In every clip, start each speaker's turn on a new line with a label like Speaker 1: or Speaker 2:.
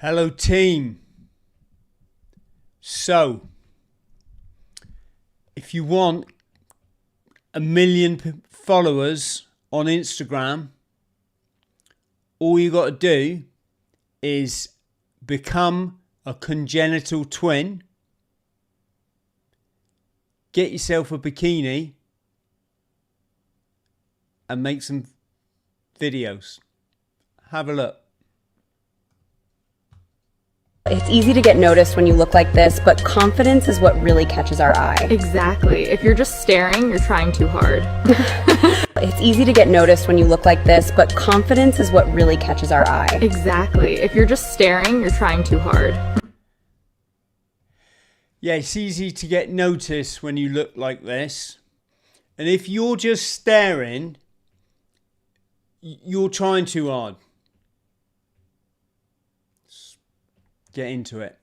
Speaker 1: Hello team. So if you want 1 million followers on Instagram, all you got to do is become a congenital twin, get yourself a bikini and make some videos. Have a look.
Speaker 2: It's easy to get noticed when you look like this, but confidence is what really catches our eye.
Speaker 3: Exactly. If you're just staring, you're trying too hard.
Speaker 2: It's easy to get noticed when you look like this, but confidence is what really catches our eye.
Speaker 3: Exactly. If you're just staring, you're trying too hard.
Speaker 1: Yeah, it's easy to get noticed when you look like this. And if you're just staring, you're trying too hard. Get into it.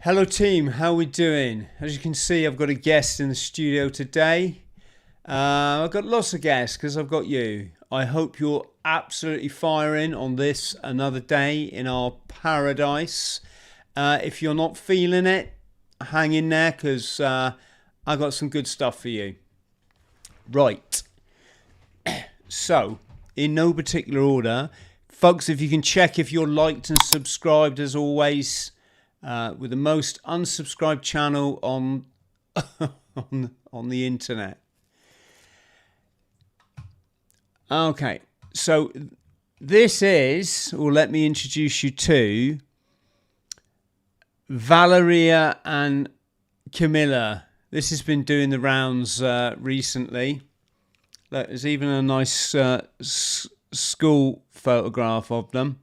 Speaker 1: Hello team, how are we doing? As you can see, I've got a guest in the studio today. I've got lots of guests because I've got you. I hope you're absolutely firing on this another day in our paradise. If you're not feeling it, hang in there because I've got some good stuff for you. Right. So, in no particular order, folks, if you can check if you're liked and subscribed as always. With the most unsubscribed channel on on the internet. Okay, so this is, or let me introduce you to Valeria and Camilla. This has been doing the rounds recently. Look, there's even a nice school photograph of them.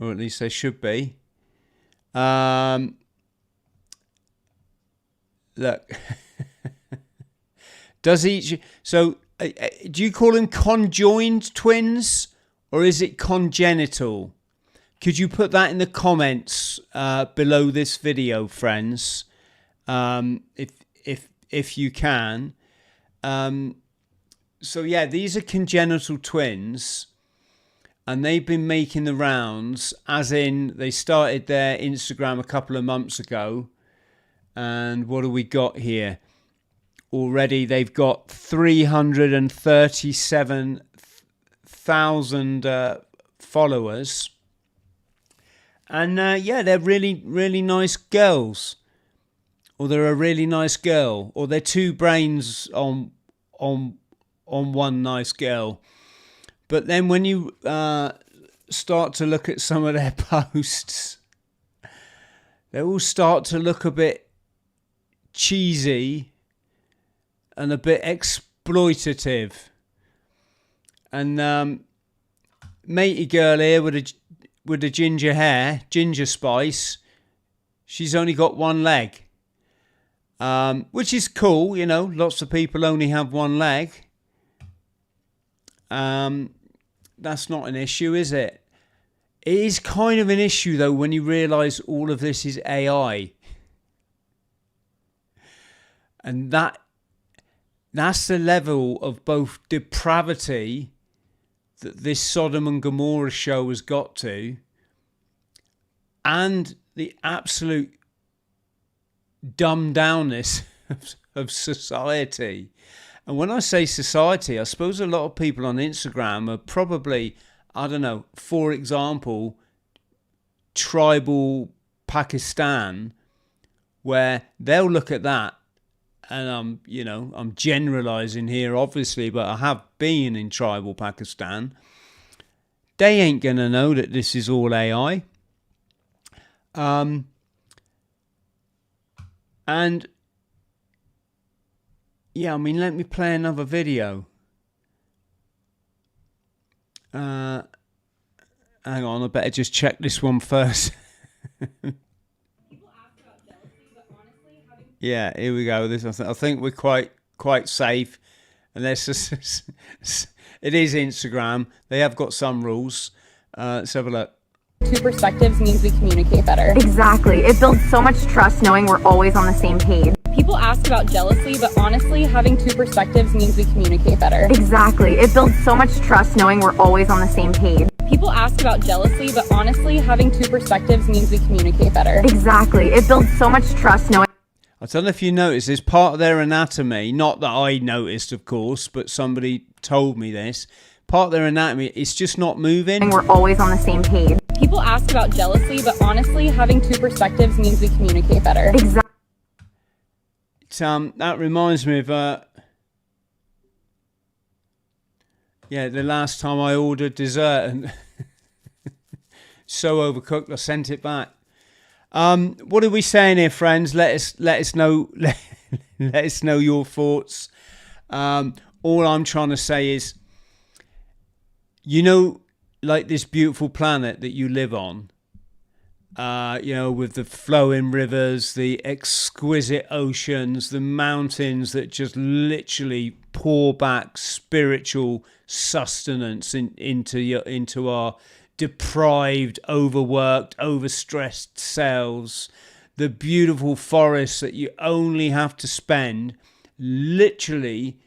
Speaker 1: Or at least they should be. Look. Does each... So, do you call them conjoined twins? Or is it congenital? Could you put that in the comments below this video, friends? If you can. So, yeah, these are congenital twins. And they've been making the rounds, as in they started their Instagram a couple of months ago. And what do we got here? Already they've got 337,000 followers. And yeah, they're really, really nice girls. Or they're a really nice girl. Or they're two brains on one nice girl. But then when you start to look at some of their posts, they all start to look a bit cheesy and a bit exploitative. And matey girl here with the ginger hair, Ginger Spice, she's only got one leg. Which is cool, you know, lots of people only have one leg. That's not an issue, is it? It is kind of an issue, though, when you realise all of this is AI. And that's the level of both depravity that this Sodom and Gomorrah show has got to, and the absolute dumbed downness of society. And when I say society, I suppose a lot of people on Instagram are probably, I don't know, for example, tribal Pakistan, where they'll look at that, and I'm generalizing here, obviously, but I have been in tribal Pakistan. They ain't going to know that this is all AI. And yeah, I mean, let me play another video. Hang on, I better just check this one first. Yeah, here we go. This I think we're quite safe, unless it is Instagram. They have got some rules. Let's have a look.
Speaker 2: Two perspectives means we communicate better.
Speaker 3: Exactly. It builds so much trust knowing we're always on the same page.
Speaker 2: People ask about jealousy, but honestly, having two perspectives means we communicate better.
Speaker 3: Exactly. It builds so much trust knowing we're always on the same page.
Speaker 2: People ask about jealousy, but honestly, having two perspectives means we communicate better.
Speaker 3: Exactly. It builds so much trust knowing.
Speaker 1: I don't know if you noticed, there's part of their anatomy, not that I noticed, of course, but somebody told me this. Part of their anatomy, it's just not moving.
Speaker 3: We're always on the same page.
Speaker 2: People ask about jealousy, but honestly, having two perspectives means we communicate better.
Speaker 3: Exactly.
Speaker 1: That reminds me of the last time I ordered dessert and so overcooked I sent it back. What are we saying here, friends? Let us know let us know your thoughts. All I'm trying to say is, like this beautiful planet that you live on, with the flowing rivers, the exquisite oceans, the mountains that just literally pour back spiritual sustenance into our deprived, overworked, overstressed selves, the beautiful forests that you only have to spend literally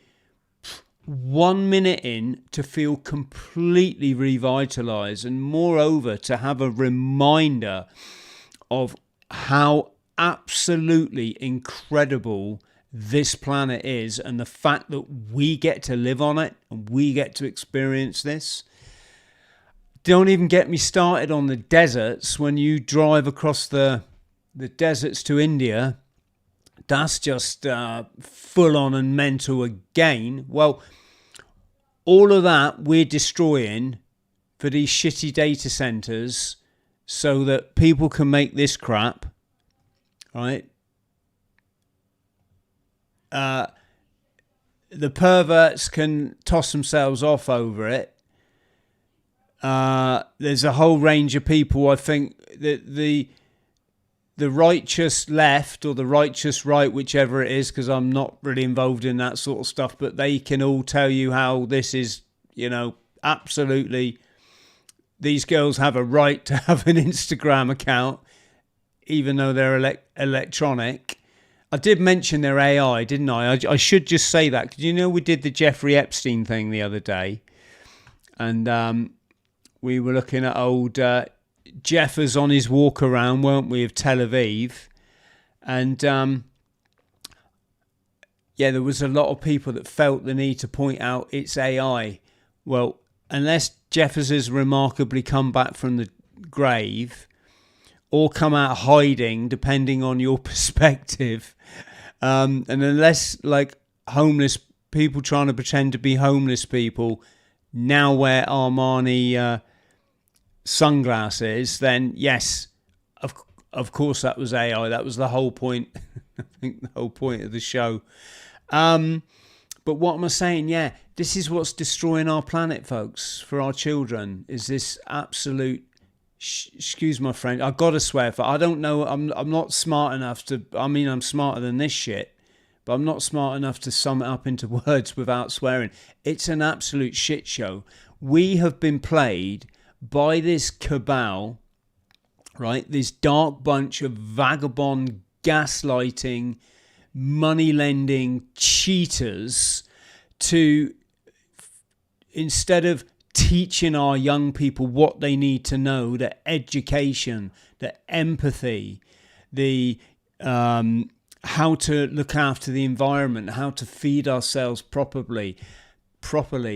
Speaker 1: 1 minute in to feel completely revitalized, and moreover to have a reminder of how absolutely incredible this planet is, and the fact that we get to live on it and we get to experience this. Don't even get me started on the deserts. When you drive across the deserts to India, that's just full on and mental again. Well, all of that we're destroying for these shitty data centers so that people can make this crap, right? The perverts can toss themselves off over it. There's a whole range of people, I think, that the righteous left or the righteous right, whichever it is, because I'm not really involved in that sort of stuff, but they can all tell you how this is, absolutely, these girls have a right to have an Instagram account, even though they're electronic. I did mention their AI, didn't I? I should just say that, because we did the Jeffrey Epstein thing the other day, and we were looking at old Jeffers on his walk around, weren't we, of Tel Aviv? And there was a lot of people that felt the need to point out it's AI. Well, unless Jeffers has remarkably come back from the grave or come out hiding, depending on your perspective, and unless like homeless people trying to pretend to be homeless people now wear Armani sunglasses, then yes, of course that was AI. That was the whole point. I think the whole point of the show. But what am I saying? Yeah, this is what's destroying our planet, folks, for our children, is this absolute excuse my French, I gotta swear, for I don't know, I'm not smart enough to, I'm smarter than this shit, but I'm not smart enough to sum it up into words without swearing. It's an absolute shit show. We have been played by this cabal, right? This dark bunch of vagabond, gaslighting, money lending cheaters to, instead of teaching our young people what they need to know, the education, the empathy, the how to look after the environment, how to feed ourselves properly,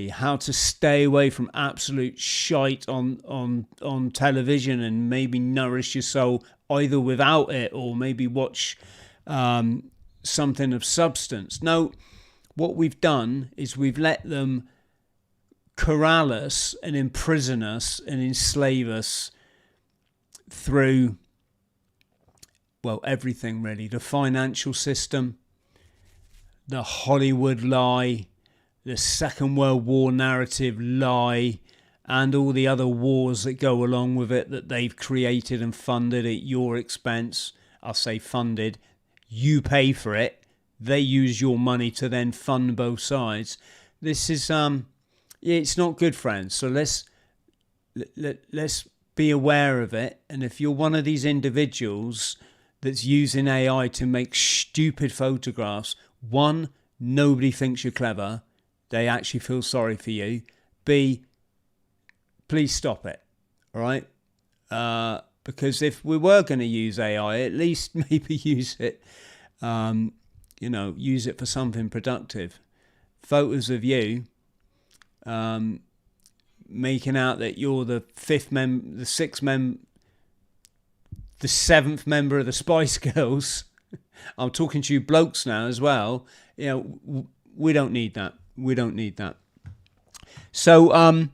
Speaker 1: how to stay away from absolute shite on television and maybe nourish your soul either without it or maybe watch something of substance. No, what we've done is we've let them corral us and imprison us and enslave us through, well, everything really. The financial system, the Hollywood lie, the Second World War narrative lie, and all the other wars that go along with it that they've created and funded at your expense. I'll say funded. You pay for it. They use your money to then fund both sides. This is it's not good, friends. So let's be aware of it. And if you're one of these individuals that's using AI to make stupid photographs, one, nobody thinks you're clever. They actually feel sorry for you. B, please stop it. All right? Because if we were going to use AI, at least maybe use it, use it for something productive. Photos of you making out that you're the seventh member of the Spice Girls. I'm talking to you blokes now as well. We don't need that. We don't need that. So,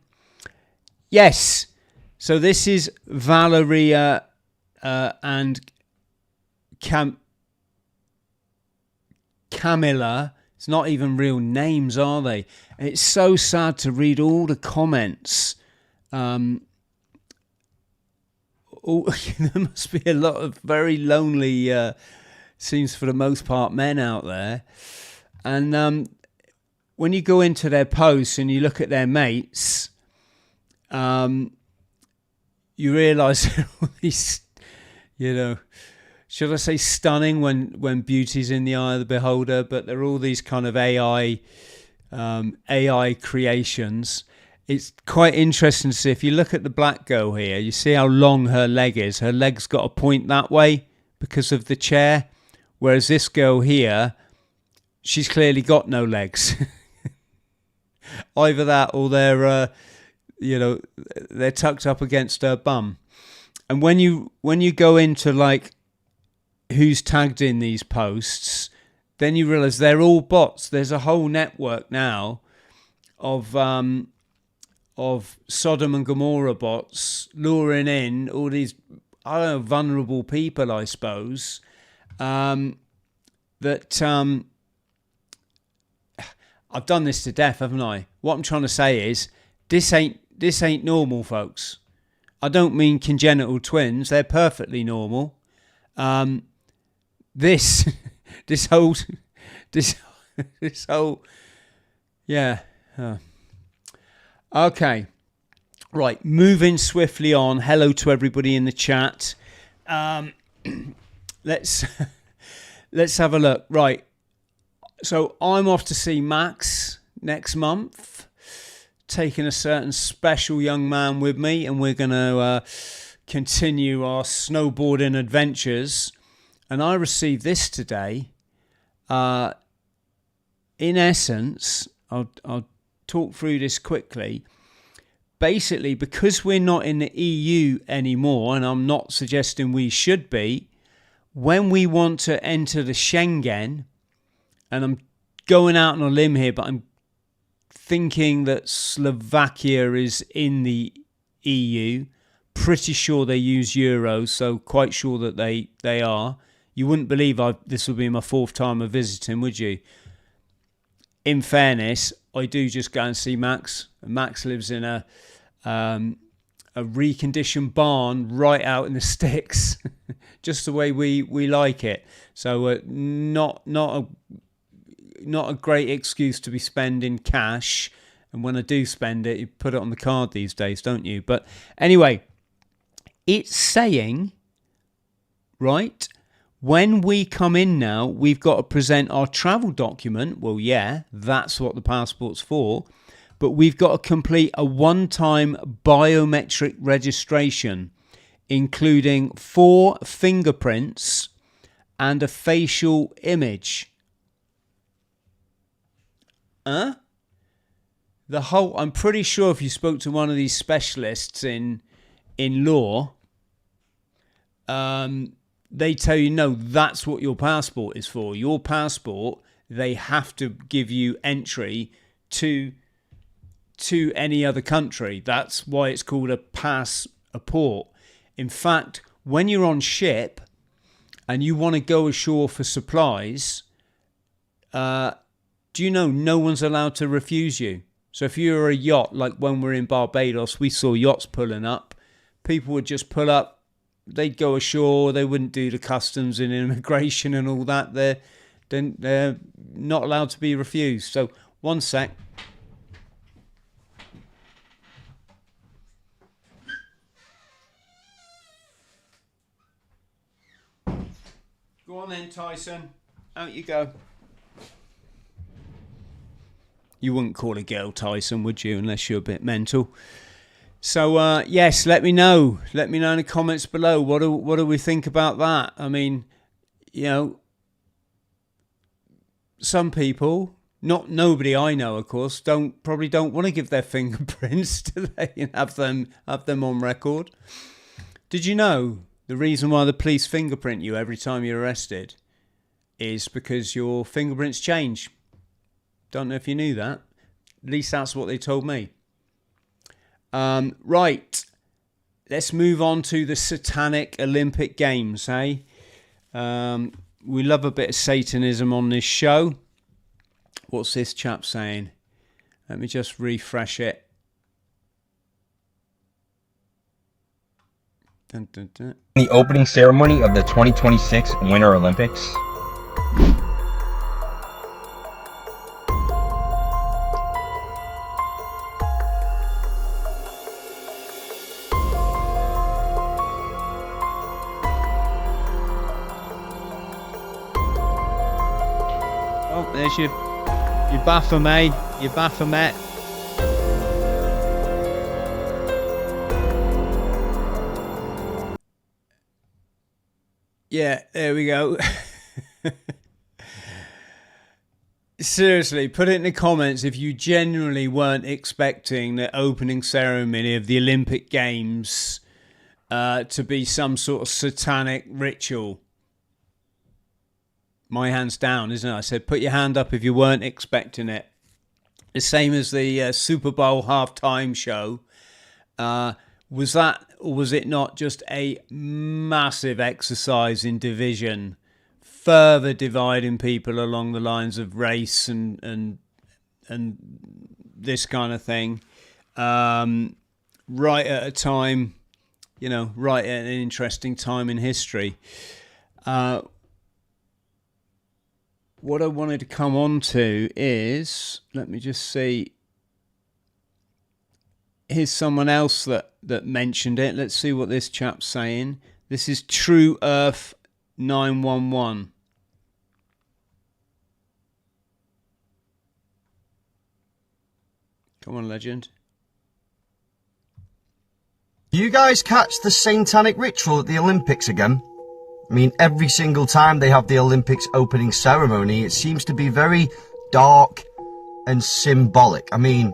Speaker 1: yes. So this is Valeria and Camilla. It's not even real names, are they? And it's so sad to read all the comments. There must be a lot of very lonely, seems for the most part, men out there. And when you go into their posts and you look at their mates, you realise all these, should I say stunning when beauty's in the eye of the beholder, but they're all these kind of AI creations. It's quite interesting to see. If you look at the black girl here, you see how long her leg is. Her leg's got a point that way because of the chair, whereas this girl here, she's clearly got no legs. Either that or they're tucked up against her bum. And when you go into like who's tagged in these posts, then you realize they're all bots. There's a whole network now of Sodom and Gomorrah bots luring in all these, vulnerable people, I suppose, that I've done this to death, haven't I? What I'm trying to say is this ain't normal, folks. I don't mean congenital twins. They're perfectly normal. This whole, yeah. Okay. Right. Moving swiftly on. Hello to everybody in the chat. Let's have a look. Right. So I'm off to see Max next month, taking a certain special young man with me, and we're going to continue our snowboarding adventures. And I received this today. In essence, I'll talk through this quickly. Basically, because we're not in the EU anymore, and I'm not suggesting we should be, when we want to enter the Schengen, and I'm going out on a limb here, but I'm thinking that Slovakia is in the EU. Pretty sure they use euros, so quite sure that they are. You wouldn't believe this will be my fourth time of visiting, would you? In fairness, I do just go and see Max. Max lives in a reconditioned barn right out in the sticks, just the way we like it. So not a great excuse to be spending cash. And when I do spend it, you put it on the card these days, don't you? But anyway, it's saying, right, when we come in now, we've got to present our travel document. Well, yeah, that's what the passport's for. But we've got to complete a one-time biometric registration, including 4 fingerprints and a facial image. I'm pretty sure if you spoke to one of these specialists in law, they tell you, no, that's what your passport is for. Your passport, they have to give you entry to any other country. That's why it's called a passport. In fact, when you're on ship and you want to go ashore for supplies, do you know no one's allowed to refuse you? So if you were a yacht, like when we're in Barbados, we saw yachts pulling up. People would just pull up. They'd go ashore. They wouldn't do the customs and immigration and all that. They're not allowed to be refused. So one sec. Go on then, Tyson. Out you go. You wouldn't call a girl Tyson, would you, unless you're a bit mental? So, yes, let me know. Let me know in the comments below. What do we think about that? I mean, you know, some people, nobody I know, of course, probably don't want to give their fingerprints, do they? And have them on record. Did you know the reason why the police fingerprint you every time you're arrested is because your fingerprints change? Don't know if you knew that. At least that's what they told me. Right. Let's move on to the Satanic Olympic Games, hey? We love a bit of Satanism on this show. What's this chap saying? Let me just refresh it. Dun, dun, dun.
Speaker 4: The opening ceremony of the 2026 Winter Olympics.
Speaker 1: Oh, there's your Baphomet, your Baphomet. Yeah, there we go. Seriously, put it in the comments if you genuinely weren't expecting the opening ceremony of the Olympic Games to be some sort of satanic ritual. My hand's down, isn't it? I said, put your hand up if you weren't expecting it. The same as the Super Bowl halftime show. Was that, or was it not, just a massive exercise in division, further dividing people along the lines of race and this kind of thing, right at a time, you know, right at an interesting time in history. What I wanted to come on to is, let me just see. Here's someone else that mentioned it. Let's see what this chap's saying. This is True Earth 911. Come on, legend.
Speaker 5: Do you guys catch the Satanic ritual at the Olympics again? I mean, every single time they have the Olympics opening ceremony, it seems to be very dark and symbolic. I mean,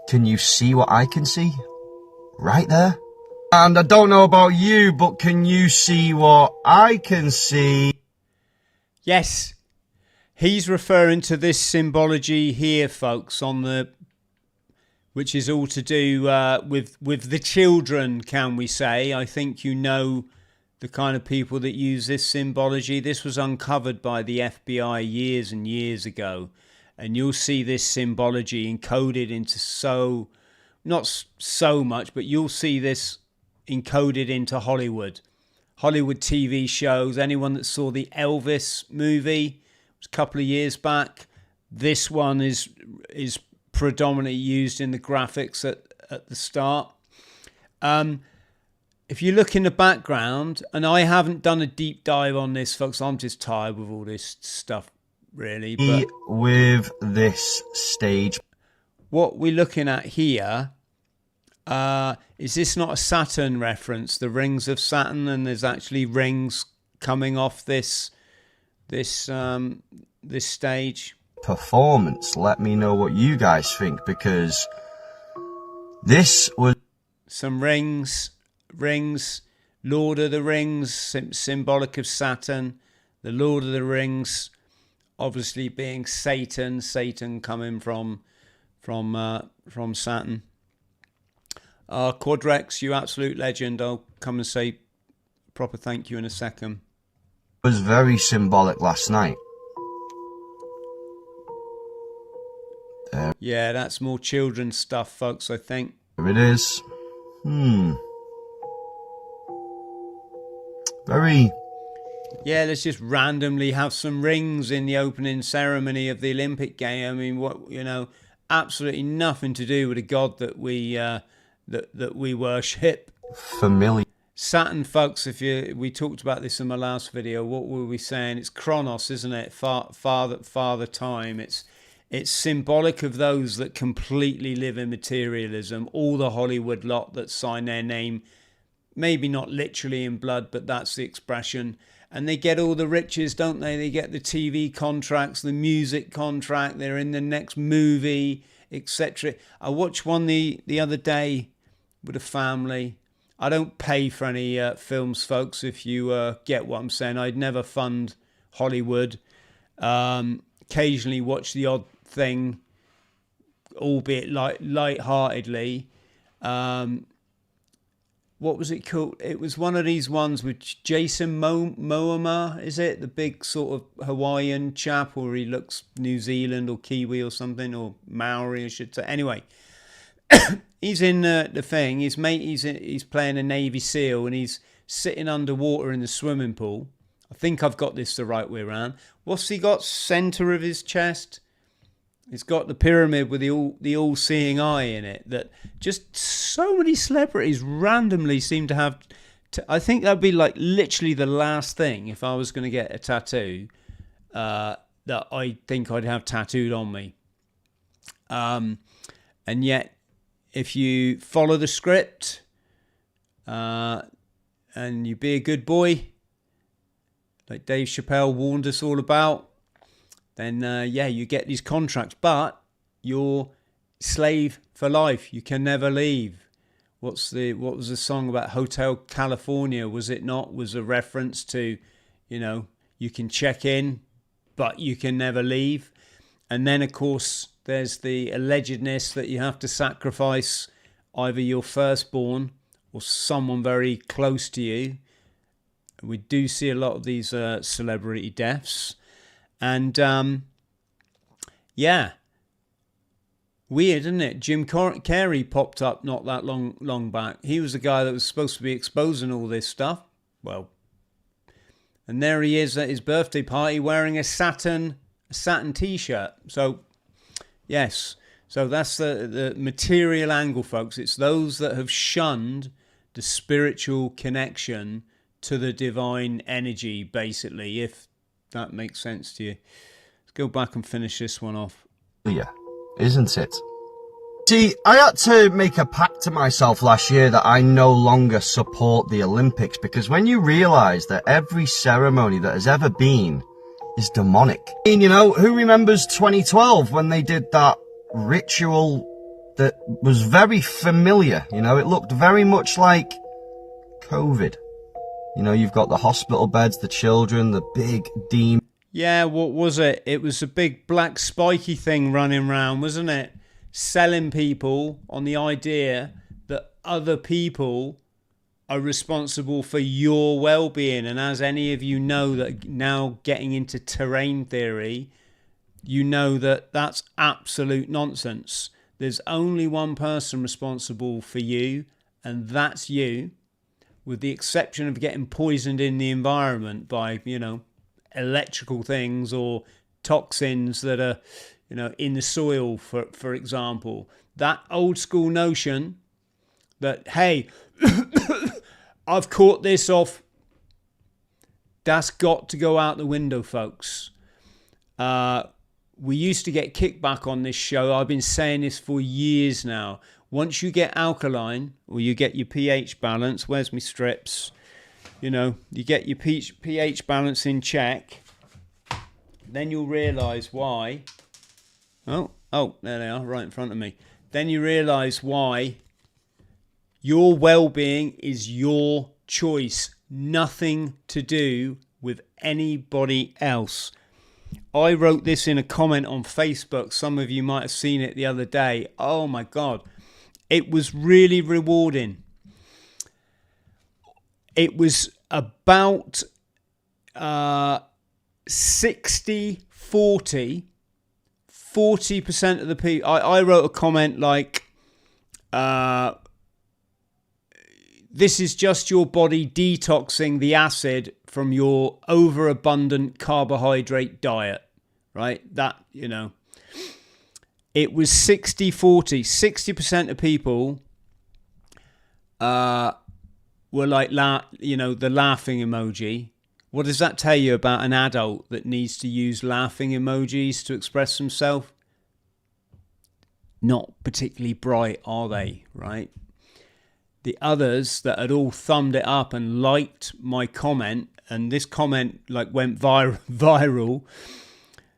Speaker 5: can you see what I can see? Right there? And I don't know about you, but can you see what I can see?
Speaker 1: Yes. He's referring to this symbology here, folks, on the, which is all to do with the children, can we say. I think you know the kind of people that use this symbology. This was uncovered by the FBI years and years ago. And you'll see this symbology encoded into not so much, but you'll see this encoded into Hollywood TV shows. Anyone that saw the Elvis movie, it was a couple of years back, this one is predominantly used in the graphics at the start. If you look in the background, and I haven't done a deep dive on this, folks, I'm just tired with all this stuff, really. But
Speaker 5: with this stage,
Speaker 1: what we're looking at here, is this not a Saturn reference? The rings of Saturn, and there's actually rings coming off this stage.
Speaker 5: Performance. Let me know what you guys think, because this was
Speaker 1: some rings, Lord of the Rings, symbolic of Saturn. The Lord of the Rings, obviously being Satan coming from Saturn. Quadrex, you absolute legend. I'll come and say proper thank you in a second.
Speaker 5: Was very symbolic last night.
Speaker 1: Yeah, that's more children's stuff, folks, I think.
Speaker 5: There it is. Very...
Speaker 1: Yeah, let's just randomly have some rings in the opening ceremony of the Olympic game. I mean, absolutely nothing to do with a god that we that we worship.
Speaker 5: familiar.
Speaker 1: Saturn, folks. We talked about this in my last video. What were we saying? It's Chronos, isn't it? Father time. It's symbolic of those that completely live in materialism. All the Hollywood lot that sign their name, maybe not literally in blood, but that's the expression. And they get all the riches, don't they? They get the TV contracts, the music contract. They're in the next movie, etc. I watched one the other day with a family. I don't pay for any films, folks, if you get what I'm saying. I'd never fund Hollywood. Occasionally watch the odd thing, albeit light-heartedly. What was it called? It was one of these ones with Jason Momoa, is it? The big sort of Hawaiian chap, or he looks New Zealand or Kiwi or something, or Maori, I should say. Anyway, he's in the thing. His mate, he's playing a Navy SEAL, and he's sitting underwater in the swimming pool. I think I've got this the right way around. What's he got? Center of his chest? It's got the pyramid with the all-seeing eye in it that just so many celebrities randomly seem to have. I think that'd be like literally the last thing if I was going to get a tattoo that I think I'd have tattooed on me. And yet, if you follow the script and you be a good boy, like Dave Chappelle warned us all about, then you get these contracts, but you're slave for life. You can never leave. What was the song about Hotel California? Was it not? Was a reference to, you can check in, but you can never leave. And then, of course, there's the allegedness that you have to sacrifice either your firstborn or someone very close to you. We do see a lot of these celebrity deaths. And, weird, isn't it? Jim Carrey popped up not that long back. He was the guy that was supposed to be exposing all this stuff. Well, and there he is at his birthday party wearing a Saturn T-shirt. So, yes. So that's the material angle, folks. It's those that have shunned the spiritual connection to the divine energy, basically, if that makes sense to you. Let's go back and finish this one off.
Speaker 5: Yeah, isn't it? See, I had to make a pact to myself last year that I no longer support the Olympics, because when you realise that every ceremony that has ever been is demonic. I mean, who remembers 2012 when they did that ritual that was very familiar? It looked very much like COVID. You've got the hospital beds, the children, the big demon.
Speaker 1: Yeah, what was it? It was a big black spiky thing running around, wasn't it? Selling people on the idea that other people are responsible for your well-being. And as any of you know that now getting into terrain theory, you know that that's absolute nonsense. There's only one person responsible for you, and that's you, with the exception of getting poisoned in the environment by, electrical things or toxins that are, in the soil, for example. That old school notion that, hey, I've caught this off, that's got to go out the window, folks. We used to get kickback on this show. I've been saying this for years now. Once you get alkaline, or you get your pH balance, where's my strips? You get your pH balance in check, then you'll realise why. Oh, there they are, right in front of me. Then you realise why your well-being is your choice, nothing to do with anybody else. I wrote this in a comment on Facebook. Some of you might have seen it the other day. Oh my God. It was really rewarding. It was about 60-40 40% of the people, I wrote a comment like, this is just your body detoxing the acid from your overabundant carbohydrate diet, right? That, you know, it was 60-40. 60% of people were like, the laughing emoji. What does that tell you about an adult that needs to use laughing emojis to express himself? Not particularly bright, are they, right? The others that had all thumbed it up and liked my comment, and this comment like went viral.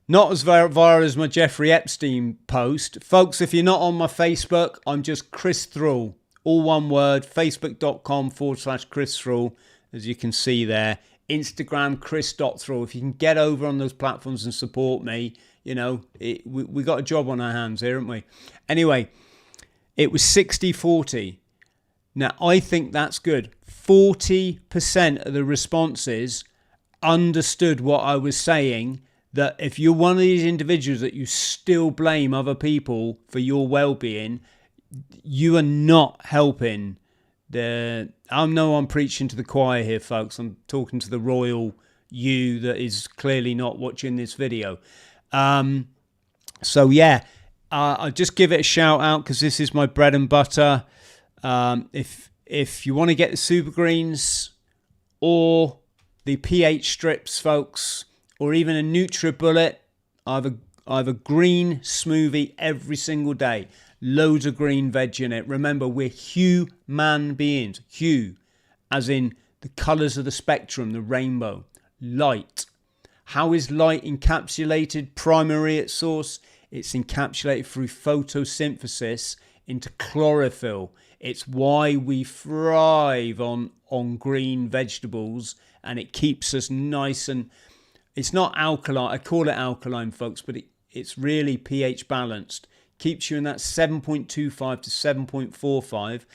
Speaker 1: Not as viral as my Jeffrey Epstein post. Folks, if you're not on my Facebook, I'm just Chris Thrall. All one word, facebook.com/Chris Thrall, as you can see there. Instagram, Chris.Thrall. If you can get over on those platforms and support me, you know, we got a job on our hands here, haven't we? Anyway, it was 60-40. Now, I think that's good. 40% of the responses understood what I was saying, that if you're one of these individuals that you still blame other people for your well-being, you are not helping. I know I'm preaching to the choir here, folks. I'm talking to the royal you that is clearly not watching this video. So, yeah, I'll just give it a shout out because this is my bread and butter. If you want to get the super greens or the pH strips, folks, or even a NutriBullet, I have a green smoothie every single day. Loads of green veg in it. Remember, we're human beings. Hue, as in the colours of the spectrum, the rainbow. Light. How is light encapsulated? Primary at source. It's encapsulated through photosynthesis into chlorophyll. It's why we thrive on green vegetables, and it keeps us nice and... It's not alkaline. I call it alkaline, folks, but it's really pH balanced. Keeps you in that 7.25 to 7.45.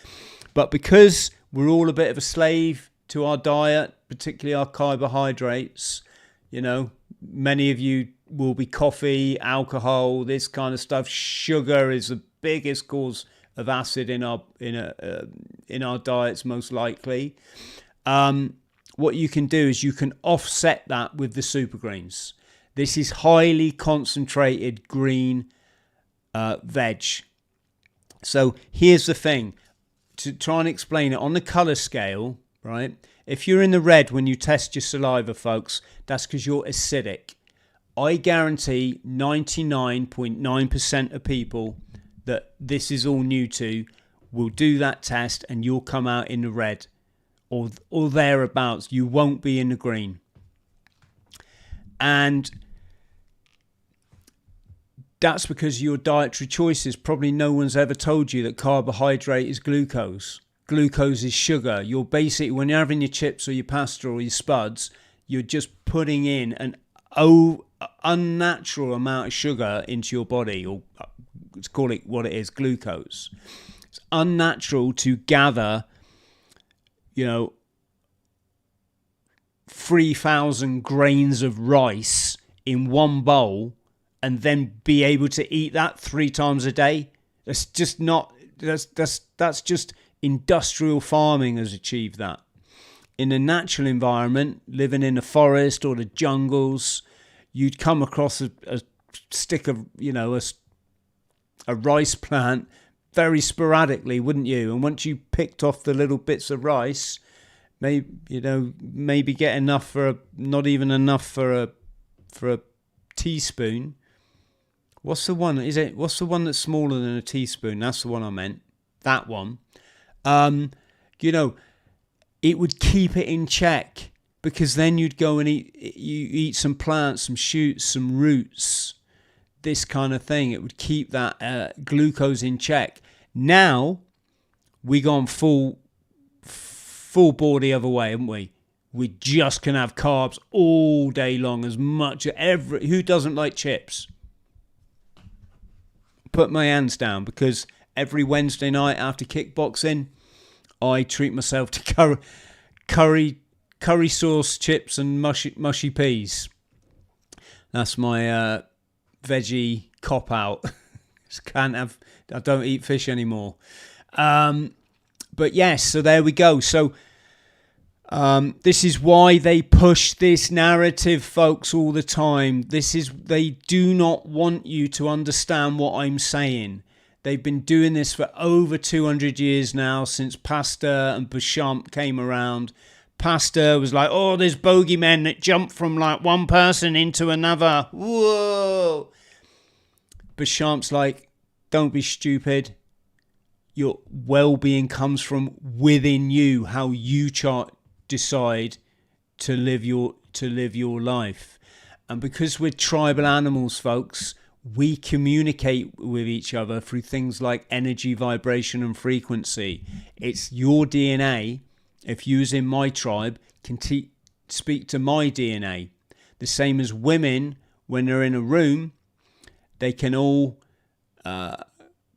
Speaker 1: But because we're all a bit of a slave to our diet, particularly our carbohydrates, you know, many of you will be coffee, alcohol, this kind of stuff. Sugar is the biggest cause of acid in our diets, most likely. What you can do is you can offset that with the super greens. This is highly concentrated green veg. So here's the thing, to try and explain it on the color scale, right? If you're in the red when you test your saliva, folks, that's because you're acidic. I guarantee 99.9% of people that this is all new to will do that test and you'll come out in the red or thereabouts. You won't be in the green. And that's because your dietary choices, probably no one's ever told you that carbohydrate is glucose. Glucose is sugar. You're basically, when you're having your chips or your pasta or your spuds, you're just putting in an unnatural amount of sugar into your body, or let's call it what it is, glucose. It's unnatural to gather, 3,000 grains of rice in one bowl and then be able to eat that 3 times a day. That's just not, that's just industrial farming has achieved that. In a natural environment, living in the forest or the jungles, you'd come across a stick of, a rice plant very sporadically, wouldn't you? And once you picked off the little bits of rice, maybe get enough not even enough for a teaspoon. What's the one that's smaller than a teaspoon? That's the one I meant. That one. It would keep it in check, because then you'd go and eat some plants, some shoots, some roots, this kind of thing. It would keep that glucose in check. Now we gone full board the other way, haven't we? We just can have carbs all day long, as much who doesn't like chips? Put my hands down, because every Wednesday night after kickboxing, I treat myself to curry sauce chips and mushy peas. That's my veggie cop out. I don't eat fish anymore. But yes, so there we go. So this is why they push this narrative, folks, all the time. They do not want you to understand what I'm saying. They've been doing this for over 200 years now, since Pasteur and Béchamp came around. Pasteur was like, oh, there's bogeymen that jump from like one person into another. Whoa. Béchamp's like, don't be stupid. Your well-being comes from within you, how you decide to live your life. And because we're tribal animals, folks, we communicate with each other through things like energy, vibration, and frequency. It's your DNA, if you was in my tribe, can speak to my DNA. The same as women, when they're in a room, they can all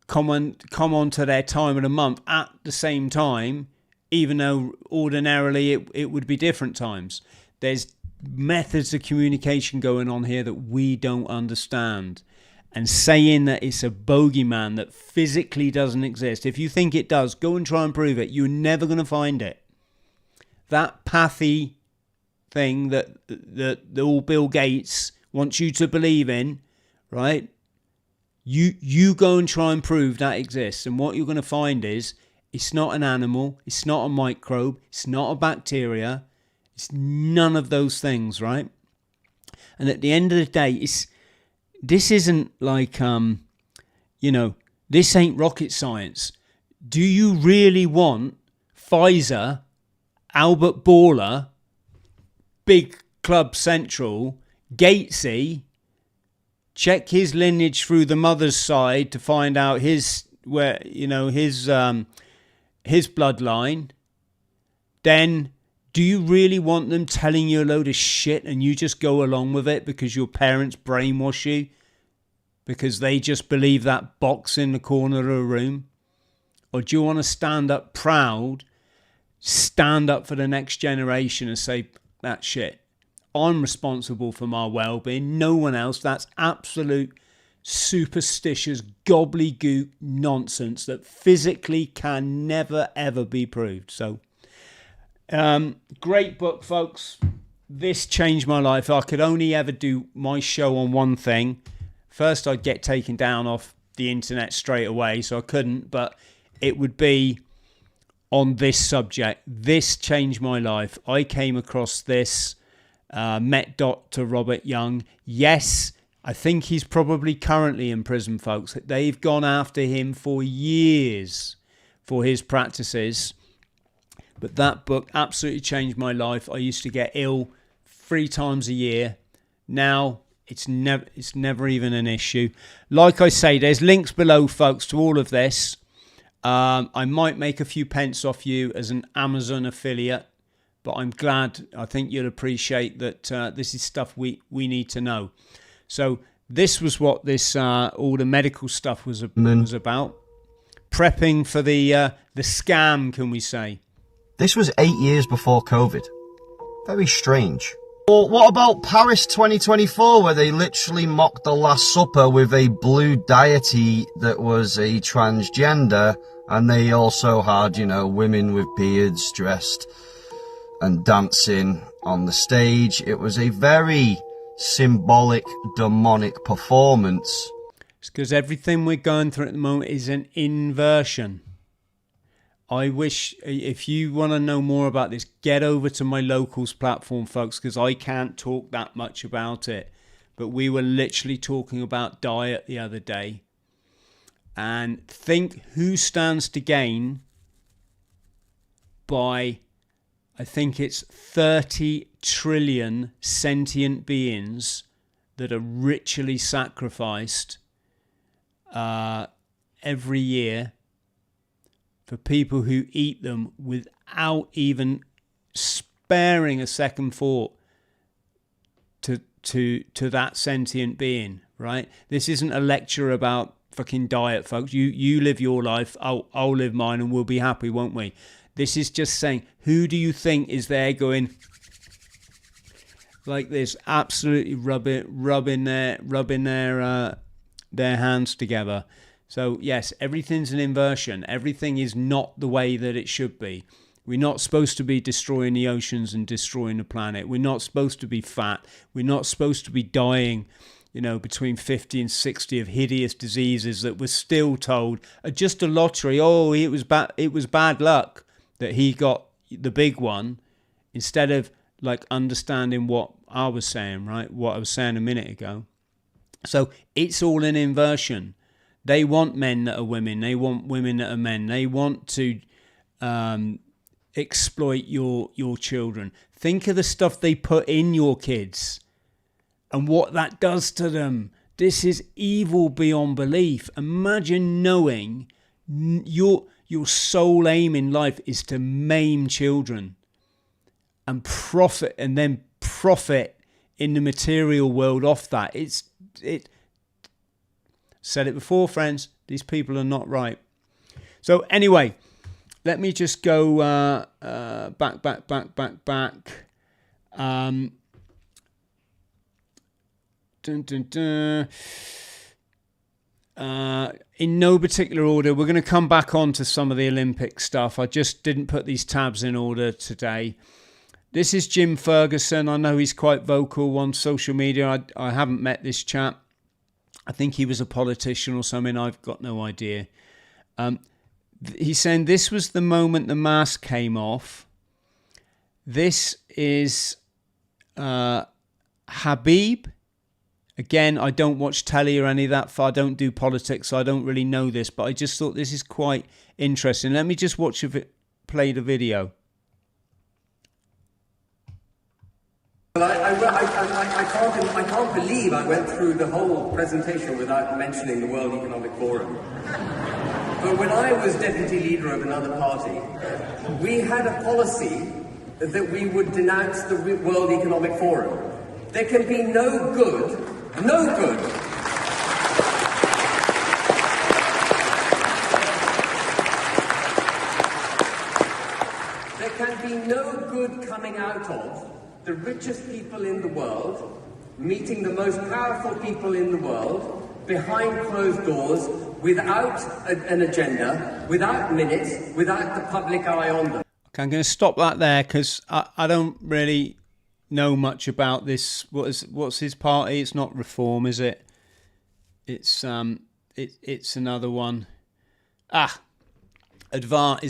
Speaker 1: come on to their time of the month at the same time, even though ordinarily it would be different times. There's methods of communication going on here that we don't understand. And saying that it's a bogeyman that physically doesn't exist, if you think it does, go and try and prove it. You're never going to find it. That pathy thing that all Bill Gates wants you to believe in, right? You go and try and prove that exists. And what you're going to find is it's not an animal, it's not a microbe, it's not a bacteria, it's none of those things, right? And at the end of the day, this isn't like, this ain't rocket science. Do you really want Pfizer, Albert Bourla, Big Club Central, Gatesy, check his lineage through the mother's side to find out his bloodline? Then do you really want them telling you a load of shit and you just go along with it because your parents brainwash you? Because they just believe that box in the corner of a room? Or do you want to stand up proud, stand up for the next generation and say, that shit, I'm responsible for my well-being, no one else. That's absolute superstitious gobbledygook nonsense that physically can never ever be proved. So great book, folks. This changed my life. I could only ever do my show on one thing. First I'd get taken down off the internet straight away, so I couldn't, but it would be on this subject. This changed my life. I came across this, met Dr. Robert Young. Yes, I think he's probably currently in prison, folks. They've gone after him for years for his practices. But that book absolutely changed my life. I used to get ill 3 times a year. Now it's never even an issue. Like I say, there's links below, folks, to all of this. I might make a few pence off you as an Amazon affiliate, but I'm glad. I think you'll appreciate that this is stuff we need to know. So this was what this all the medical stuff was about. Prepping for the scam, can we say?
Speaker 5: This was 8 years before COVID. Very strange. Well, what about Paris 2024, where they literally mocked the Last Supper with a blue deity that was a transgender, and they also had, women with beards dressed and dancing on the stage. It was a very symbolic, demonic performance.
Speaker 1: It's because everything we're going through at the moment is an inversion. I wish, if you want to know more about this, get over to my locals platform, folks, because I can't talk that much about it. But we were literally talking about diet the other day. And think who stands to gain by, I think it's 30 trillion sentient beings that are ritually sacrificed every year for people who eat them without even sparing a second thought to that sentient being, right? This isn't a lecture about fucking diet, folks. You live your life, I'll live mine, and we'll be happy, won't we? This is just saying, who do you think is there going like this, absolutely rubbing their their hands together. So yes, everything's an inversion. Everything is not the way that it should be. We're not supposed to be destroying the oceans and destroying the planet. We're not supposed to be fat. We're not supposed to be dying, between 50 and 60 of hideous diseases that we're still told are just a lottery. Oh, it was bad luck that he got the big one, instead of like understanding what I was saying, right? What I was saying a minute ago. So it's all an inversion. They want men that are women. They want women that are men. They want to exploit your children. Think of the stuff they put in your kids and what that does to them. This is evil beyond belief. Imagine knowing your sole aim in life is to maim children and profit in the material world off that. Said it before, friends. These people are not right. So anyway, let me just go back. In no particular order, we're going to come back on to some of the Olympic stuff. I just didn't put these tabs in order today. This is Jim Ferguson. I know he's quite vocal on social media. I haven't met this chap. I think he was a politician or something. I've got no idea. He's saying this was the moment the mask came off. This is Habib. Again, I don't watch telly or any of that. I don't do politics, so I don't really know this. But I just thought this is quite interesting. Let me just play the video.
Speaker 6: Well, I can't believe I went through the whole presentation without mentioning the World Economic Forum. But when I was deputy leader of another party, we had a policy that we would denounce the World Economic Forum. There can be no good. There can be no good coming out of the richest people in the world meeting the most powerful people in the world behind closed doors, without an agenda, without minutes, without the public eye on them.
Speaker 1: Okay, I'm going to stop that there because I don't really know much about this. What's his party? It's not Reform, is it? It's another one. Is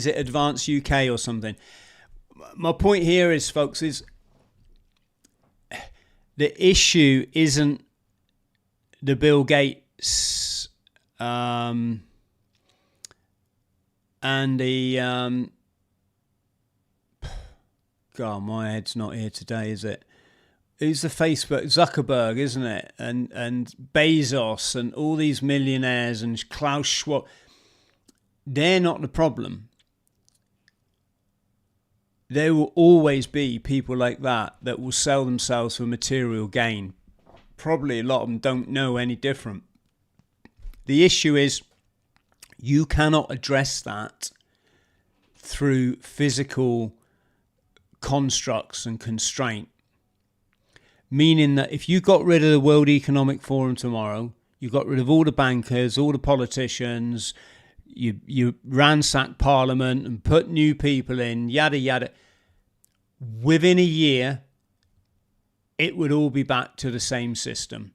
Speaker 1: it Advance UK or something? My point here is, folks, is the issue isn't the Bill Gates and the God, my head's not here today, is it? Who's the Facebook? Zuckerberg, isn't it? And Bezos and all these millionaires and Klaus Schwab. They're not the problem. There will always be people like that will sell themselves for material gain. Probably a lot of them don't know any different. The issue is you cannot address that through physical constructs and constraint. Meaning that if you got rid of the World Economic Forum tomorrow, you got rid of all the bankers, all the politicians, you ransack Parliament and put new people in, yada yada. Within a year, it would all be back to the same system.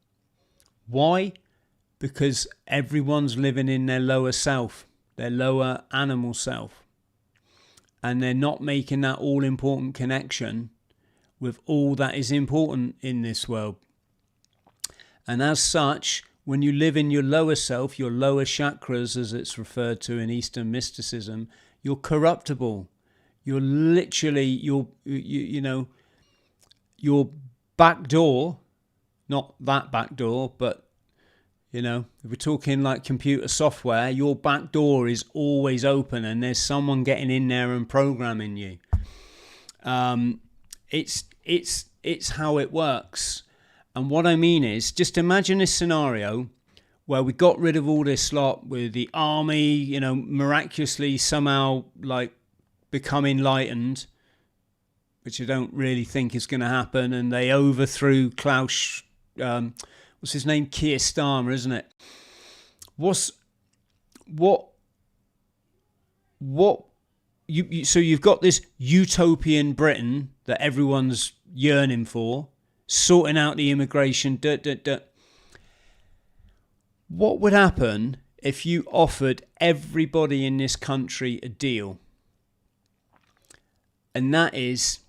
Speaker 1: Why? Because everyone's living in their lower self, their lower animal self. And they're not making that all-important connection with all that is important in this world. And as such, when you live in your lower self, your lower chakras, as it's referred to in Eastern mysticism, you're corruptible. You're literally, your back door, not that back door, but, if we're talking like computer software, your back door is always open and there's someone getting in there and programming you. It's how it works. And what I mean is, just imagine this scenario where we got rid of all this lot with the army, miraculously somehow become enlightened, which I don't really think is going to happen, and they overthrew Klaus, what's his name? Keir Starmer, isn't it? What's what so you've got this utopian Britain that everyone's yearning for, sorting out the immigration. What would happen if you offered everybody in this country a deal? And that is,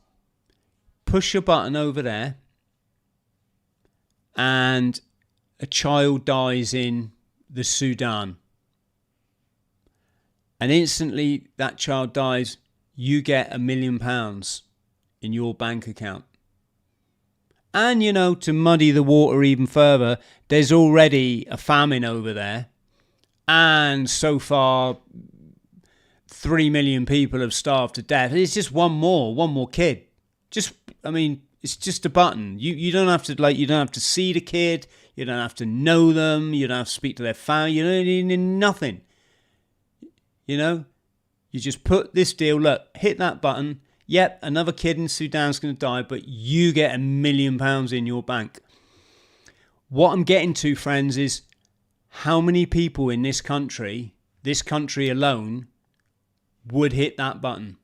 Speaker 1: push a button over there and a child dies in the Sudan. And instantly that child dies, you get £1 million in your bank account. And, you know, to muddy the water even further, there's already a famine over there. And so far, 3 million people have starved to death. It's just one more kid. It's just a button. You don't have to you don't have to see the kid. You don't have to know them. You don't have to speak to their family. You don't need nothing. You know, you just put this deal. Look, hit that button. Yep, another kid in Sudan's going to die, but you get £1 million in your bank. What I'm getting to, friends, is how many people in this country alone, would hit that button.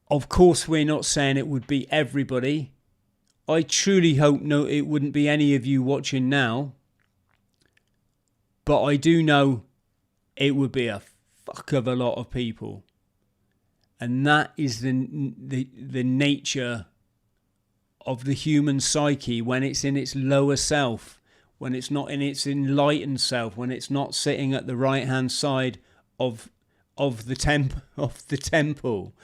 Speaker 1: Of course, we're not saying it would be everybody. I truly hope it wouldn't be any of you watching now. But I do know it would be a fuck of a lot of people. And that is the nature of the human psyche when it's in its lower self, when it's not in its enlightened self, when it's not sitting at the right-hand side of the temple.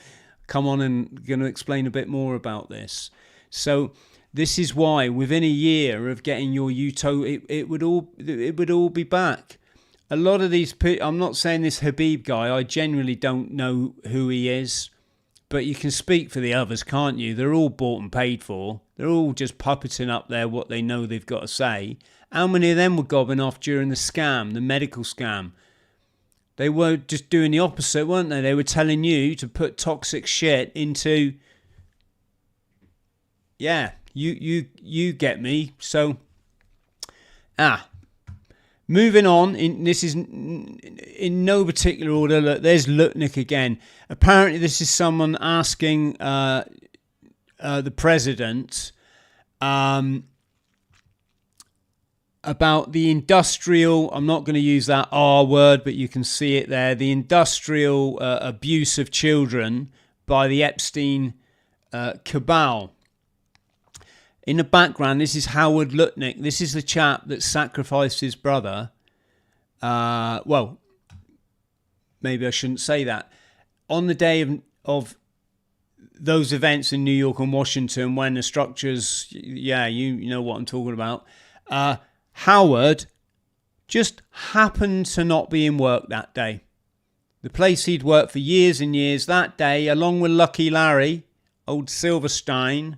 Speaker 1: Come on, and going to explain a bit more about this. So this is why within a year of getting your it would all be back. A lot of these, I'm not saying this Habib guy, I genuinely don't know who he is, but you can speak for the others, can't you? They're all bought and paid for. They're all just puppeting up there what they know they've got to say. How many of them were gobbing off during the scam, the medical scam? They were just doing the opposite, weren't they? They were telling you to put toxic shit into... Yeah, you get me. So, moving on, this is in no particular order. Look, there's Lutnick again. Apparently, this is someone asking the president about the industrial, I'm not going to use that R word, but you can see it there, the industrial abuse of children by the Epstein cabal. In the background, this is Howard Lutnick. This is the chap that sacrificed his brother. Well, maybe I shouldn't say that. On the day of those events in New York and Washington, when the structures, yeah, you know what I'm talking about, Howard just happened to not be in work that day. The place he'd worked for years and years, that day, along with Lucky Larry, old Silverstein,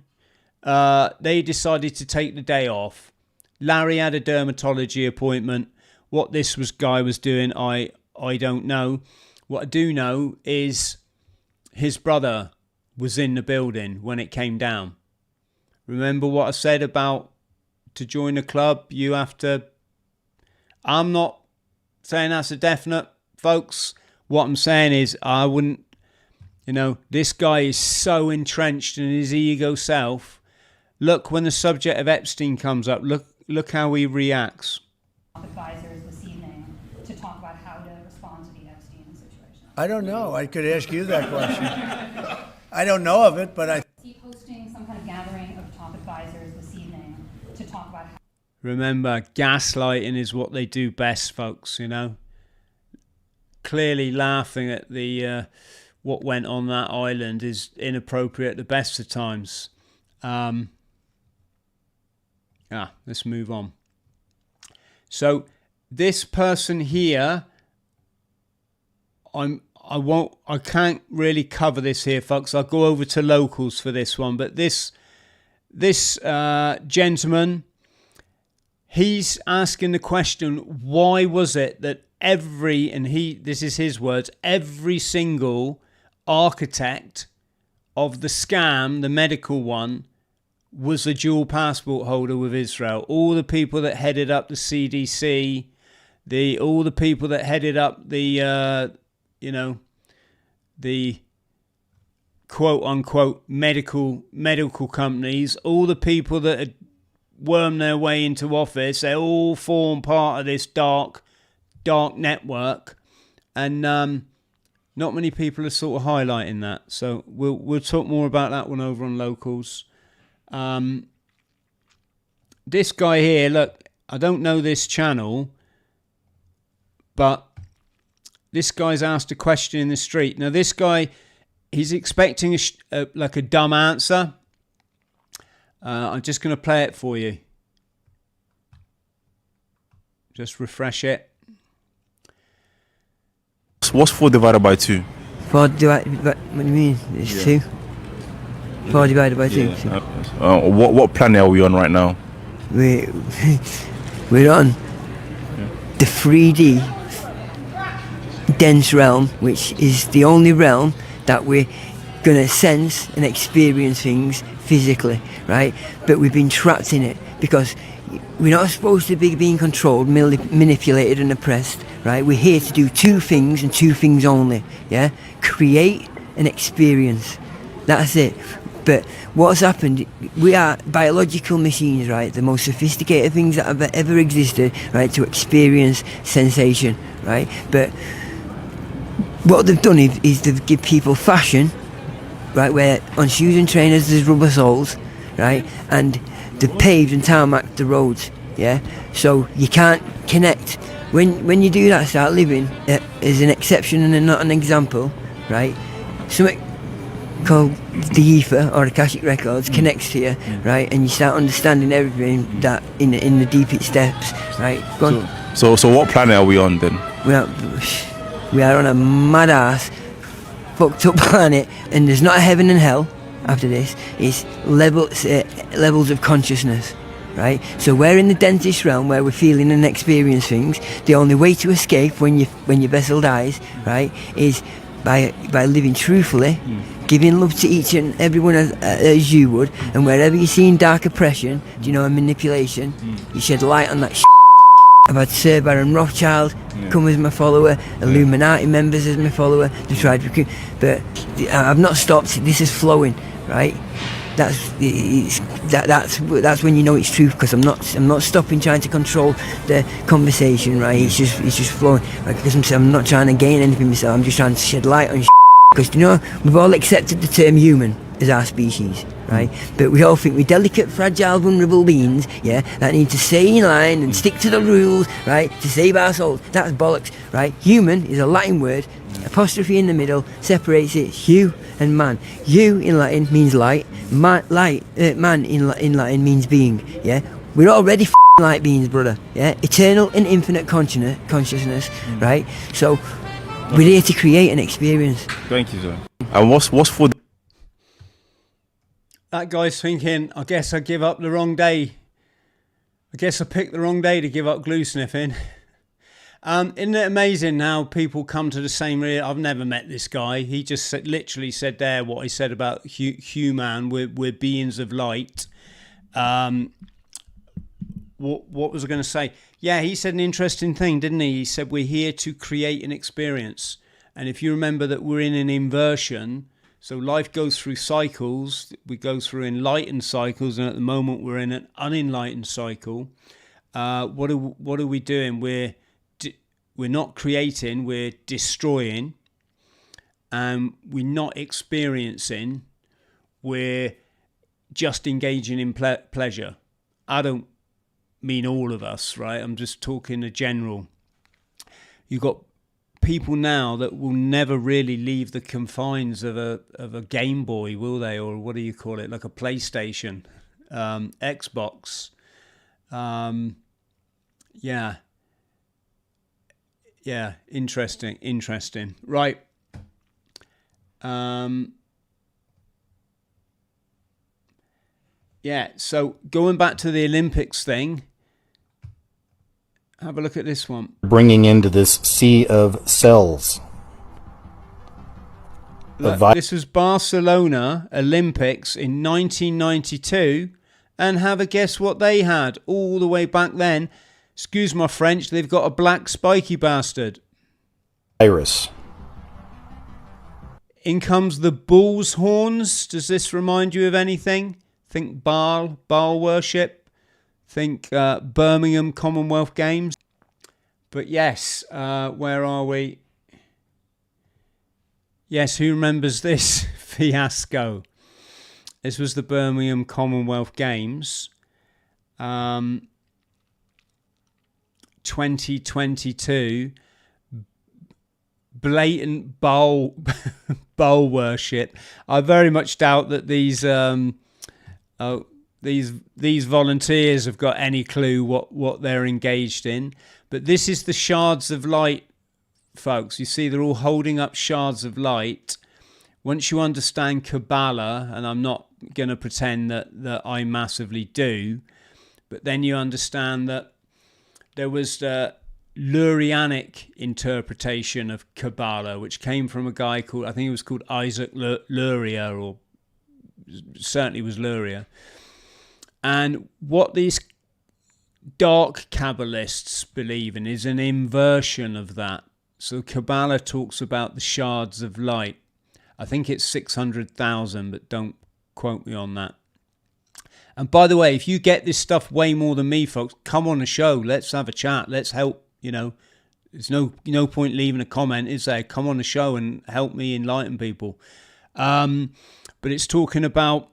Speaker 1: they decided to take the day off. Larry had a dermatology appointment. What this guy was doing, I don't know. What I do know is his brother was in the building when it came down. Remember what I said about to join the club, you have to... I'm not saying that's a definite, folks. What I'm saying is I wouldn't... this guy is so entrenched in his ego self. Look, when the subject of Epstein comes up, look how he reacts.
Speaker 7: Advisors this evening to talk about how to respond to the Epstein situation.
Speaker 8: I don't know. I could ask you that question. I don't know of it, but I...
Speaker 7: Is he hosting some kind of gathering of top advisors this evening to talk about how...
Speaker 1: Remember, gaslighting is what they do best, folks, Clearly laughing at the what went on that island is inappropriate at the best of times. Let's move on. So this person here, I can't really cover this here, folks. I'll go over to locals for this one. But this gentleman, he's asking the question, why was it that this is his words, every single architect of the scam, the medical one, was a dual passport holder with Israel. All the people that headed up the CDC, all the people that headed up the, the quote unquote medical companies, all the people that had wormed their way into office, they all form part of this dark network, and not many people are sort of highlighting that. So we'll talk more about that one over on Locals. This guy here, look, I don't know this channel, but this guy's asked a question in the street. Now this guy, he's expecting like a dumb answer. I'm just going to play it for you. Just refresh it.
Speaker 9: What's 4 divided by 2?
Speaker 10: 4 divided by, what do you mean? It's 2. 4 divided by 2.
Speaker 9: Yeah. What planet are we on right now?
Speaker 10: We're on the 3D dense realm, which is the only realm that we're going to sense and experience things physically, right? But we've been trapped in it because we're not supposed to be being controlled, manipulated and oppressed, right? We're here to do 2 things and 2 things only, yeah? Create and experience. That's it. But what's happened, we are biological machines, right? The most sophisticated things that have ever existed, right? To experience sensation, right? But what they've done is they've give people fashion, right? Where on shoes and trainers there's rubber soles, right? And they've paved and tarmacked the roads, yeah? So you can't connect. When you do that, start living as an exception and not an example, right? Something called the ether or Akashic Records connects to you, right? And you start understanding everything that in the deepest steps, right? Go on.
Speaker 9: So what planet are we on then?
Speaker 10: We are on a mad ass, fucked up planet, and there's not a heaven and hell after this. It's levels of consciousness, right? So we're in the densest realm where we're feeling and experience things. The only way to escape when your vessel dies, right, is by living truthfully, giving love to each and everyone as you would, and wherever you're seeing dark oppression, and manipulation, you shed light on that. I've had Sir Baron Rothschild come as my follower, Illuminati members as my follower. They tried to recruit, but I've not stopped. This is flowing, right? That's when you know it's true, because I'm not stopping trying to control the conversation, right? It's just flowing, right? Because I'm not trying to gain anything myself. I'm just trying to shed light on. Because we've all accepted the term human as our species, right? But we all think we're delicate, fragile, vulnerable beings, yeah, that need to stay in line and stick to the rules, right, to save our souls. That's bollocks, right? Human is a Latin word, apostrophe in the middle, separates it, hu and man. Hu in Latin means light, man in Latin means being, yeah? We're already light beings, brother, yeah? Eternal and infinite consciousness, right? So we're here to create an experience.
Speaker 9: Thank you, sir. And what's for
Speaker 1: that guy's thinking, I guess I give up the wrong day. I guess I picked the wrong day to give up glue sniffing. Isn't it amazing how people come to the same real? I've never met this guy. He just literally said there what he said about human. We're beings of light. What was I going to say? Yeah, he said an interesting thing, didn't he? He said we're here to create an experience. And if you remember that we're in an inversion, so life goes through cycles. We go through enlightened cycles, and at the moment we're in an unenlightened cycle. What are we doing? We're not creating, we're destroying. And we're not experiencing, we're just engaging in pleasure. I don't mean all of us, right? I'm just talking a general. You've got people now that will never really leave the confines of a Game Boy, will they? Or what do you call it? Like a PlayStation, Xbox. Yeah, interesting. Right. Yeah, so going back to the Olympics thing, have a look at this one.
Speaker 11: Bringing into this sea of cells.
Speaker 1: Look, this was Barcelona Olympics in 1992. and have a guess what they had all the way back then. Excuse my French, they've got a black spiky bastard.
Speaker 11: Iris.
Speaker 1: In comes the bull's horns. Does this remind you of anything? Think Baal worship. Think Birmingham Commonwealth Games. But yes, where are we? Yes, who remembers this fiasco? This was the Birmingham Commonwealth Games. 2022. Blatant bowl worship. I very much doubt that these volunteers have got any clue what they're engaged in. But this is the shards of light, folks. You see, they're all holding up shards of light. Once you understand Kabbalah, and I'm not going to pretend that I massively do, but then you understand that there was the Lurianic interpretation of Kabbalah, which came from a guy called, I think it was called Isaac Luria, or certainly was Luria. And what these dark Kabbalists believe in is an inversion of that. So Kabbalah talks about the shards of light. I think it's 600,000, but don't quote me on that. And by the way, if you get this stuff way more than me, folks, come on the show. Let's have a chat. Let's help. You know, there's no point leaving a comment, is there? Come on the show and help me enlighten people. But it's talking about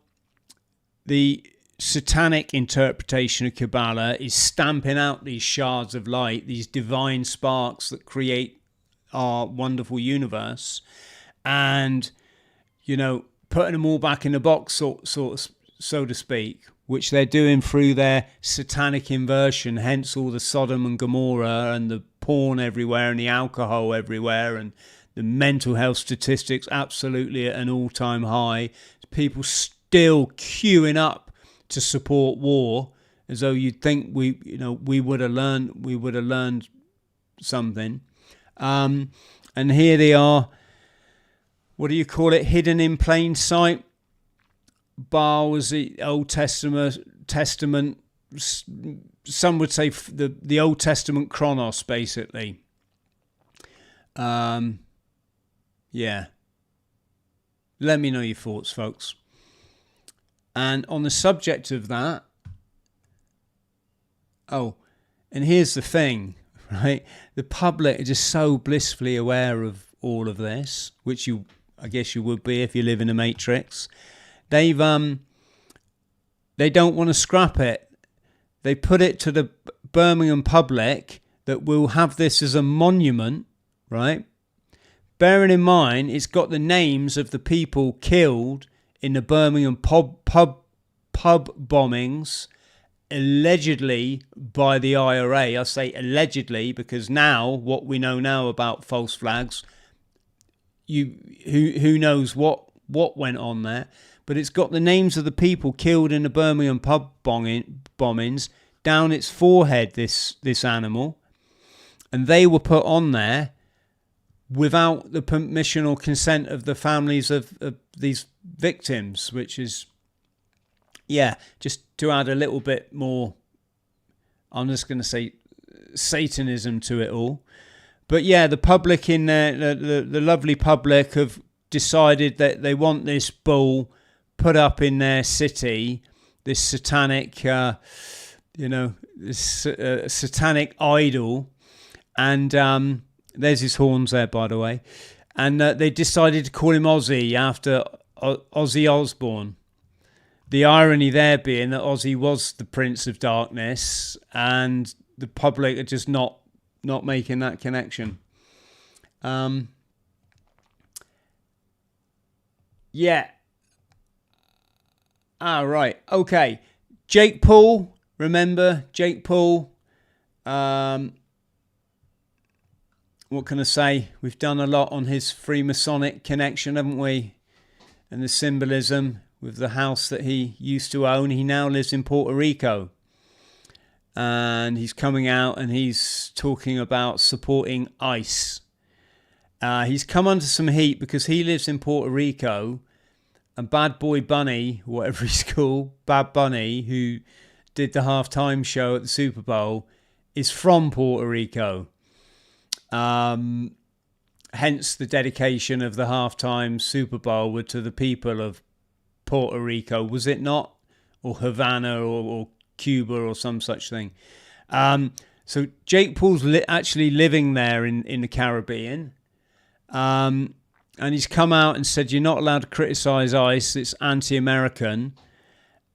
Speaker 1: the Satanic interpretation of Kabbalah is stamping out these shards of light, these divine sparks that create our wonderful universe, and, you know, putting them all back in the box, so to speak, which they're doing through their satanic inversion, hence all the Sodom and Gomorrah and the porn everywhere and the alcohol everywhere and the mental health statistics absolutely at an all-time high. People still queuing up to support war, as though you'd think we would have learned something. And here they are. What do you call it? Hidden in plain sight. Baal was the Old Testament. Some would say the Old Testament Chronos, basically. Yeah. Let me know your thoughts, folks. And on the subject of that, and here's the thing, right? The public are just so blissfully aware of all of this, which I guess you would be if you live in a matrix. They don't want to scrap it. They put it to the Birmingham public that we'll have this as a monument, right? Bearing in mind, it's got the names of the people killed in the Birmingham pub bombings, allegedly by the IRA. I say allegedly because now, what we know now about false flags, who knows what went on there. But it's got the names of the people killed in the Birmingham pub bombings down its forehead, this animal. And they were put on there without the permission or consent of the families of these victims, which is, just to add a little bit more, I'm just going to say Satanism to it all. But yeah, the public in there, the lovely public have decided that they want this bull put up in their city, this satanic, satanic idol. And there's his horns there, by the way. And they decided to call him Ozzy after Ozzy Osbourne. The irony there being that Ozzy was the Prince of Darkness, and the public are just not making that connection. Yeah. Right. Okay. Jake Paul. Remember Jake Paul? What can I say? We've done a lot on his Freemasonic connection, haven't we? And the symbolism with the house that he used to own. He now lives in Puerto Rico. And he's coming out and he's talking about supporting ICE. He's come under some heat because he lives in Puerto Rico. And Bad Boy Bunny, whatever he's called, Bad Bunny, who did the halftime show at the Super Bowl, is from Puerto Rico. Hence the dedication of the halftime Super Bowl to the people of Puerto Rico, was it not? Or Havana or Cuba or some such thing. So Jake Paul's actually living there in the Caribbean. And he's come out and said, you're not allowed to criticise ICE, it's anti-American.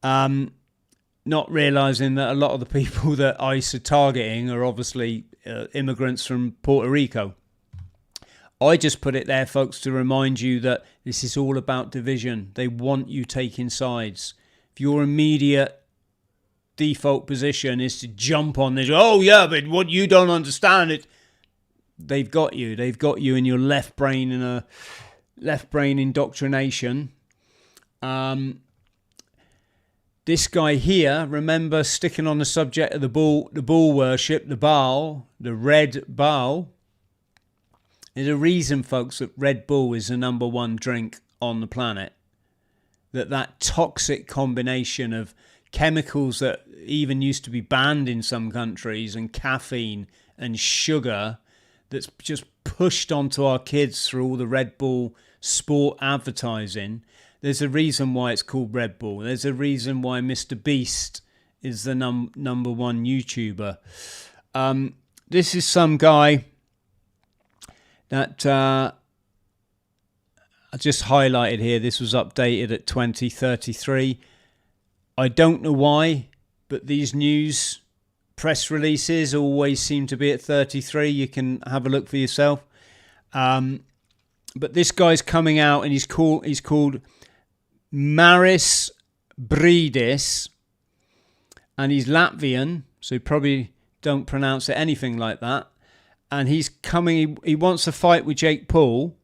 Speaker 1: Not realising that a lot of the people that ICE are targeting are obviously immigrants from Puerto Rico. I just put it there, folks, to remind you that this is all about division. They want you taking sides. If your immediate default position is to jump on this, oh yeah, but what you don't understand it, they've got you. They've got you in your left brain in a left brain indoctrination. This guy here, remember, sticking on the subject of the bull worship, the Baal, the Red Baal. There's a reason, folks, that Red Bull is the number one drink on the planet. That toxic combination of chemicals that even used to be banned in some countries, and caffeine and sugar, that's just pushed onto our kids through all the Red Bull sport advertising. There's a reason why it's called Red Bull. There's a reason why Mr. Beast is the number one YouTuber. This is some guy that I just highlighted here. This was updated at 2033. I don't know why, but these news press releases always seem to be at 33. You can have a look for yourself. But this guy's coming out and he's called Maris Bridis, and he's Latvian, so probably don't pronounce it anything like that. And he's coming, he wants to fight with Jake Paul,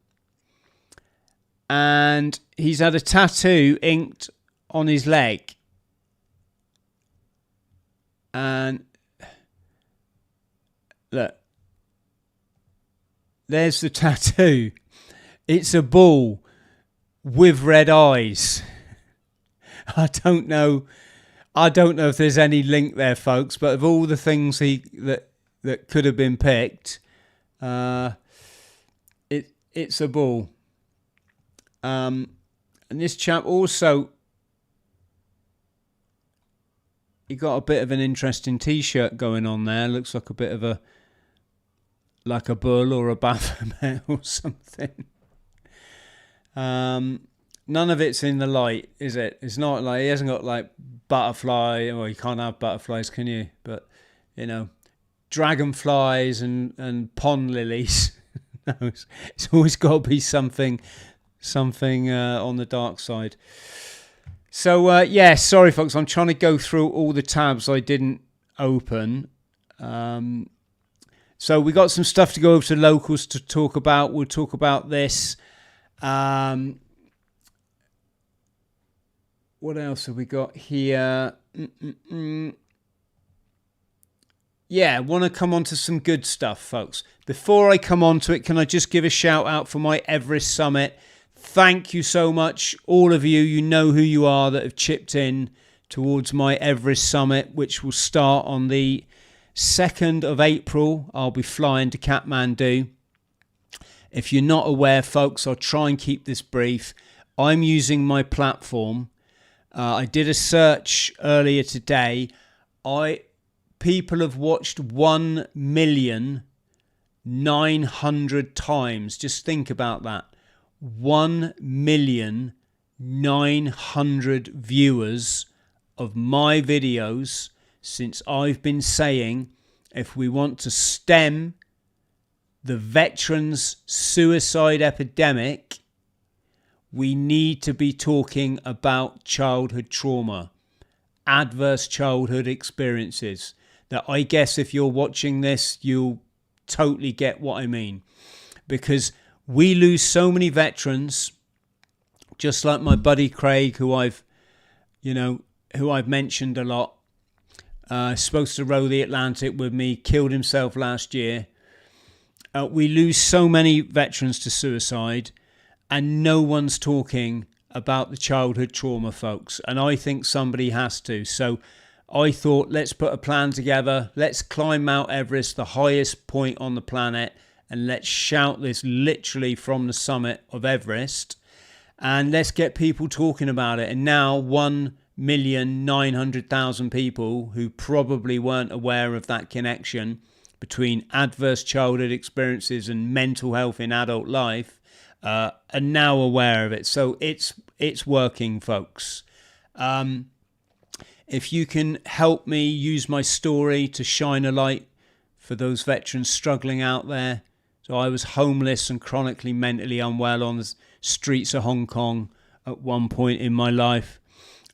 Speaker 1: and he's had a tattoo inked on his leg. And look, there's the tattoo. It's a bull with red eyes. I don't know if there's any link there, folks, but of all the things that could have been picked, it's a bull. And this chap also, he got a bit of an interesting t-shirt going on there. Looks like a bit of a bull or a Baphomet or something. None of it's in the light, is it? It's not like, he hasn't got like butterfly. Well, you can't have butterflies, can you? But, you know, dragonflies and pond lilies. No, it's always got to be something on the dark side. So, yeah, sorry, folks. I'm trying to go through all the tabs I didn't open. So we got some stuff to go over to locals to talk about. We'll talk about this. What else have we got here? Yeah, want to come on to some good stuff, folks. Before I come on to it, can I just give a shout out for my Everest Summit? Thank you so much, all of you. You know who you are that have chipped in towards my Everest Summit, which will start on the 2nd of April. I'll be flying to Kathmandu. If you're not aware, folks, I'll try and keep this brief. I'm using my platform. I did a search earlier today. People have watched 1,900,000 times. Just think about that. 1,900,000 viewers of my videos since I've been saying, if we want to stem the veterans' suicide epidemic, we need to be talking about childhood trauma, adverse childhood experiences. That I guess if you're watching this, you'll totally get what I mean. Because we lose so many veterans, just like my buddy Craig, who I've mentioned a lot, supposed to row the Atlantic with me, killed himself last year. We lose so many veterans to suicide, and no one's talking about the childhood trauma, folks, and I think somebody has to. So I thought, let's put a plan together. Let's climb Mount Everest, the highest point on the planet, and let's shout this literally from the summit of Everest, and let's get people talking about it. And now 1,900,000 people who probably weren't aware of that connection between adverse childhood experiences and mental health in adult life are now aware of it. So it's working, folks. If you can help me use my story to shine a light for those veterans struggling out there. So I was homeless and chronically mentally unwell on the streets of Hong Kong at one point in my life.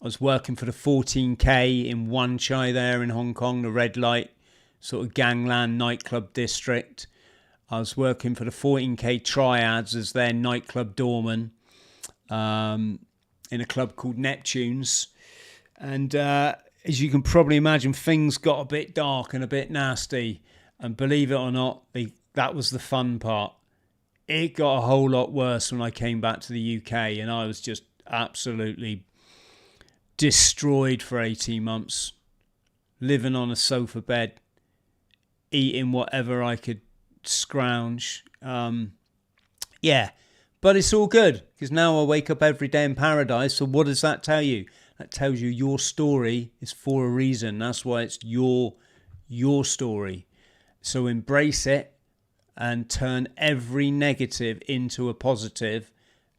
Speaker 1: I was working for the 14K in Wan Chai there in Hong Kong, the red light sort of gangland nightclub district. I was working for the 14K Triads as their nightclub doorman in a club called Neptune's. And as you can probably imagine, things got a bit dark and a bit nasty. And believe it or not, that was the fun part. It got a whole lot worse when I came back to the UK, and I was just absolutely destroyed for 18 months, living on a sofa bed, eating whatever I could scrounge. Yeah, but it's all good because now I wake up every day in paradise. So what does that tell you? That tells you your story is for a reason. That's why it's your story. So embrace it and turn every negative into a positive,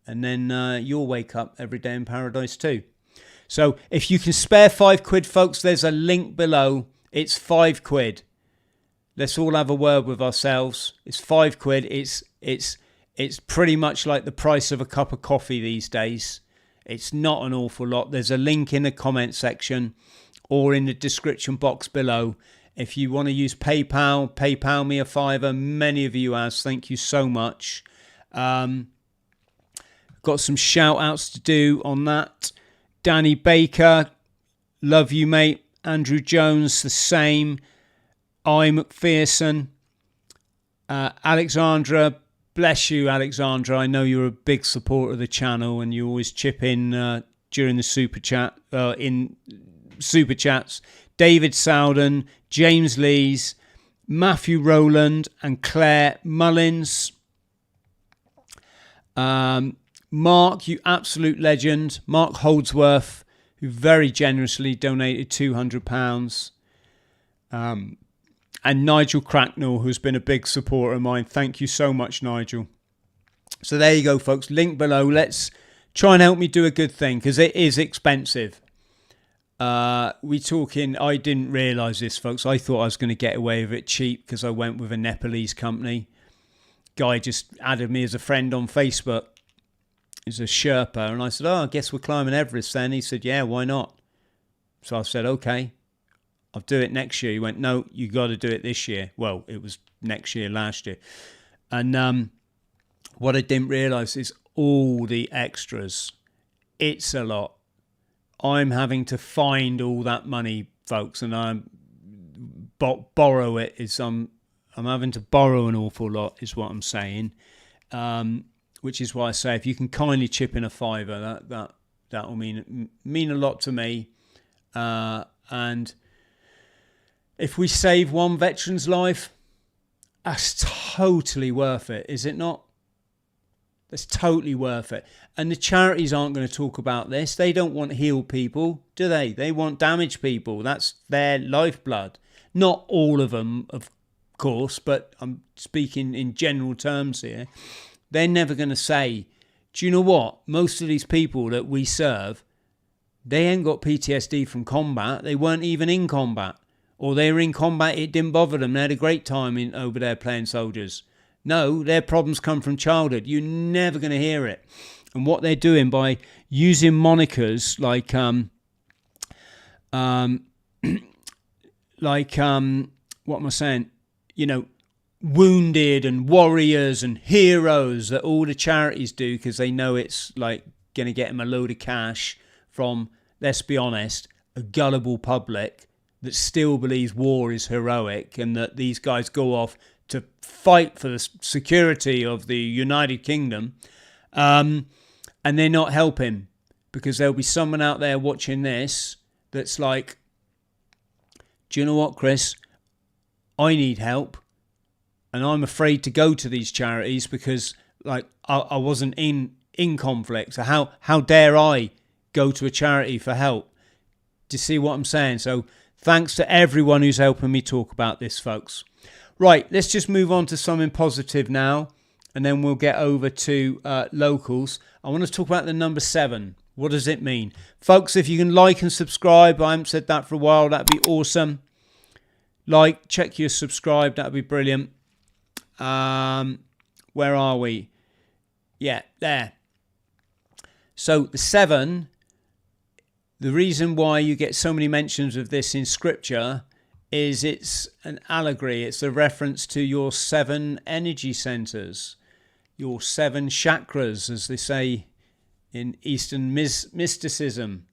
Speaker 1: and then you'll wake up every day in paradise too. So if you can spare £5, folks, there's a link below. It's £5. Let's all have a word with ourselves. It's £5. It's pretty much like the price of a cup of coffee these days. It's not an awful lot. There's a link in the comment section or in the description box below. If you want to use PayPal me a £5. Many of you has. Thank you so much. Got some shout outs to do on that. Danny Baker, love you, mate. Andrew Jones, the same. I McPherson. Alexandra, bless you, Alexandra. I know you're a big supporter of the channel and you always chip in during the super chat, in super chats. David Sowden, James Lees, Matthew Rowland, and Claire Mullins. Mark, you absolute legend. Mark Holdsworth, who very generously donated £200. And Nigel Cracknell, who's been a big supporter of mine. Thank you so much, Nigel. So there you go, folks. Link below. Let's try and help me do a good thing because it is expensive. I didn't realise this, folks. I thought I was going to get away with it cheap because I went with a Nepalese company. Guy just added me as a friend on Facebook. He's a Sherpa. And I said, I guess we're climbing Everest then. He said, yeah, why not? So I said, okay, I'll do it next year. He went, no, you got to do it this year. Well, it was next year, last year. And what I didn't realise is all the extras. It's a lot. I'm having to find all that money, folks, and I'm borrow it. I'm having to borrow an awful lot, is what I'm saying. Which is why I say if you can kindly chip in a £5, that will mean a lot to me. And if we save one veteran's life, that's totally worth it, is it not? That's totally worth it. And the charities aren't going to talk about this. They don't want healed people, do they? They want damaged people. That's their lifeblood. Not all of them, of course, but I'm speaking in general terms here. They're never going to say, do you know what? Most of these people that we serve, they ain't got PTSD from combat. They weren't even in combat. Or they were in combat, it didn't bother them. They had a great time over there playing soldiers. No, their problems come from childhood. You're never going to hear it. And what they're doing by using monikers like what am I saying? You know, wounded and warriors and heroes that all the charities do because they know it's like going to get them a load of cash from, let's be honest, a gullible public that still believes war is heroic and that these guys go off to fight for the security of the United Kingdom. and they're not helping, because there'll be someone out there watching this that's like, do you know what, Chris? I need help, and I'm afraid to go to these charities because like I wasn't in conflict. So how dare I go to a charity for help? Do you see what I'm saying? So thanks to everyone who's helping me talk about this, folks. Right, let's just move on to something positive now, and then we'll get over to locals. I want to talk about the number 7. What does it mean? Folks, if you can like and subscribe, I haven't said that for a while, that'd be awesome. Like, check your subscribe, that'd be brilliant. Where are we? Yeah, there. So the 7, the reason why you get so many mentions of this in scripture is it's an allegory. It's a reference to your 7 energy centers, your 7 chakras, as they say in Eastern mysticism.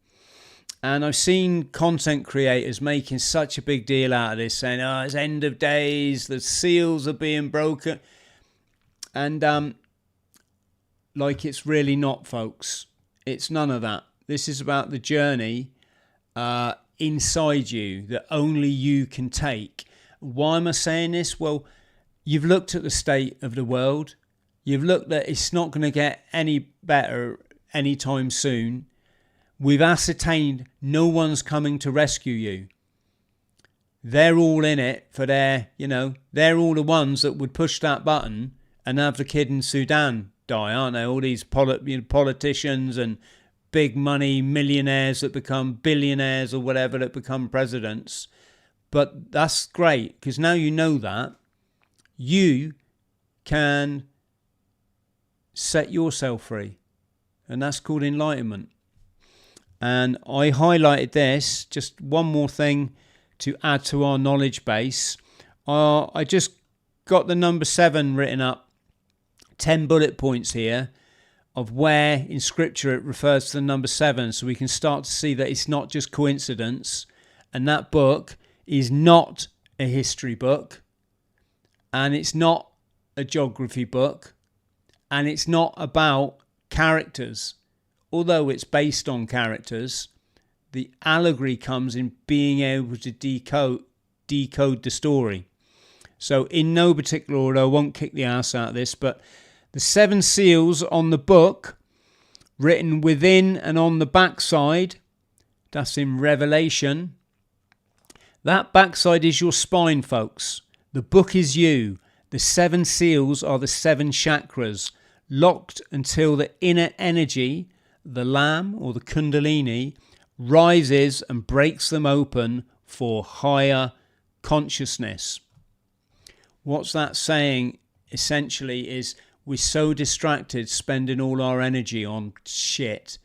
Speaker 1: And I've seen content creators making such a big deal out of this, saying, oh, it's end of days, the seals are being broken. And like, it's really not, folks. It's none of that. This is about the journey inside you that only you can take. Why am I saying this? Well, you've looked at the state of the world. You've looked that it's not going to get any better anytime soon. We've ascertained no one's coming to rescue you. They're all in it for their, they're all the ones that would push that button and have the kid in Sudan die, aren't they? All these politicians and big money millionaires that become billionaires or whatever, that become presidents. But that's great, because now you know that you can set yourself free, and that's called enlightenment. And I highlighted this, just one more thing to add to our knowledge base. I just got the number 7 written up, 10 bullet points here of where in scripture it refers to the number 7, so we can start to see that it's not just coincidence. And that book is not a history book, and it's not a geography book, and it's not about characters. Although it's based on characters, the allegory comes in being able to decode the story. So in no particular order, I won't kick the ass out of this, but the 7 seals on the book, written within and on the backside, that's in Revelation. That backside is your spine, folks. The book is you. The 7 seals are the 7 chakras, locked until the inner energy, the Lamb or the Kundalini, rises and breaks them open for higher consciousness. What's that saying essentially is we're so distracted, spending all our energy on shit,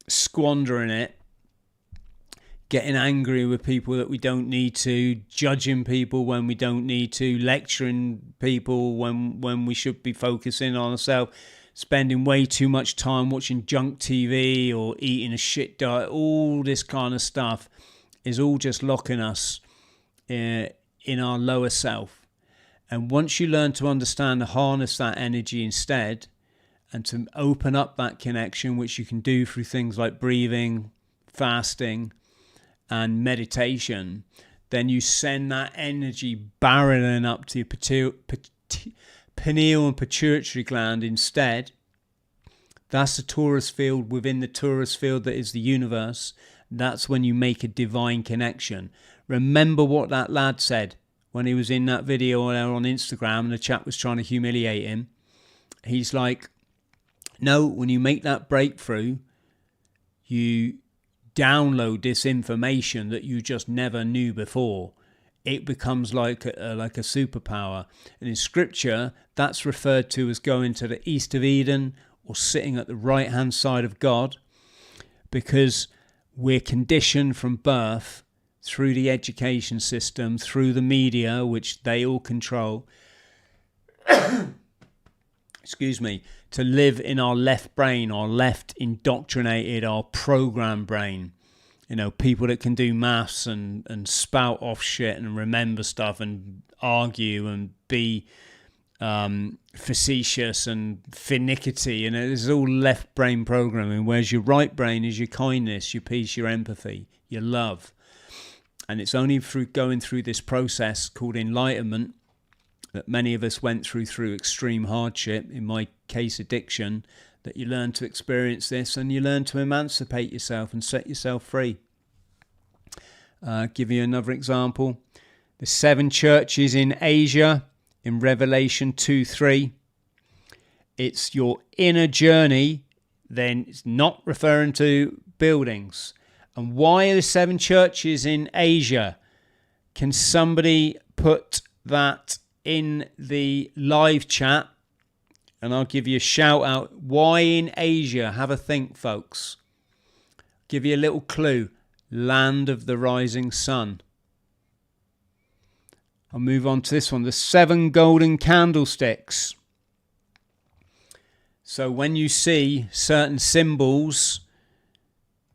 Speaker 1: squandering it, getting angry with people that we don't need to, judging people when we don't need to, lecturing people when we should be focusing on ourselves, spending way too much time watching junk TV or eating a shit diet. All this kind of stuff is all just locking us in our lower self. And once you learn to understand, to harness that energy instead, and to open up that connection, which you can do through things like breathing, fasting, and meditation, then you send that energy barreling up to your pineal and pituitary gland instead. That's the torus field within the torus field that is the universe. That's when you make a divine connection. Remember what that lad said when he was in that video on Instagram and the chap was trying to humiliate him. He's like, no, when you make that breakthrough, you download this information that you just never knew before. It becomes like a superpower. And in scripture, that's referred to as going to the east of Eden or sitting at the right hand side of God, because we're conditioned from birth, through the education system, through the media, which they all control, excuse me, to live in our left brain, our left indoctrinated, our program brain. People that can do maths and spout off shit and remember stuff and argue and be facetious and finicky, and it's all left brain programming, whereas your right brain is your kindness, your peace, your empathy, your love. And it's only through going through this process called enlightenment that many of us went through extreme hardship, in my case addiction, that you learn to experience this and you learn to emancipate yourself and set yourself free. Give you another example. The 7 churches in Asia in Revelation 2:3. It's your inner journey, then it's not referring to buildings. And why are the 7 churches in Asia? Can somebody put that in the live chat? And I'll give you a shout out. Why in Asia? Have a think, folks. Give you a little clue. Land of the rising sun. I'll move on to this one. The 7 golden candlesticks. So when you see certain symbols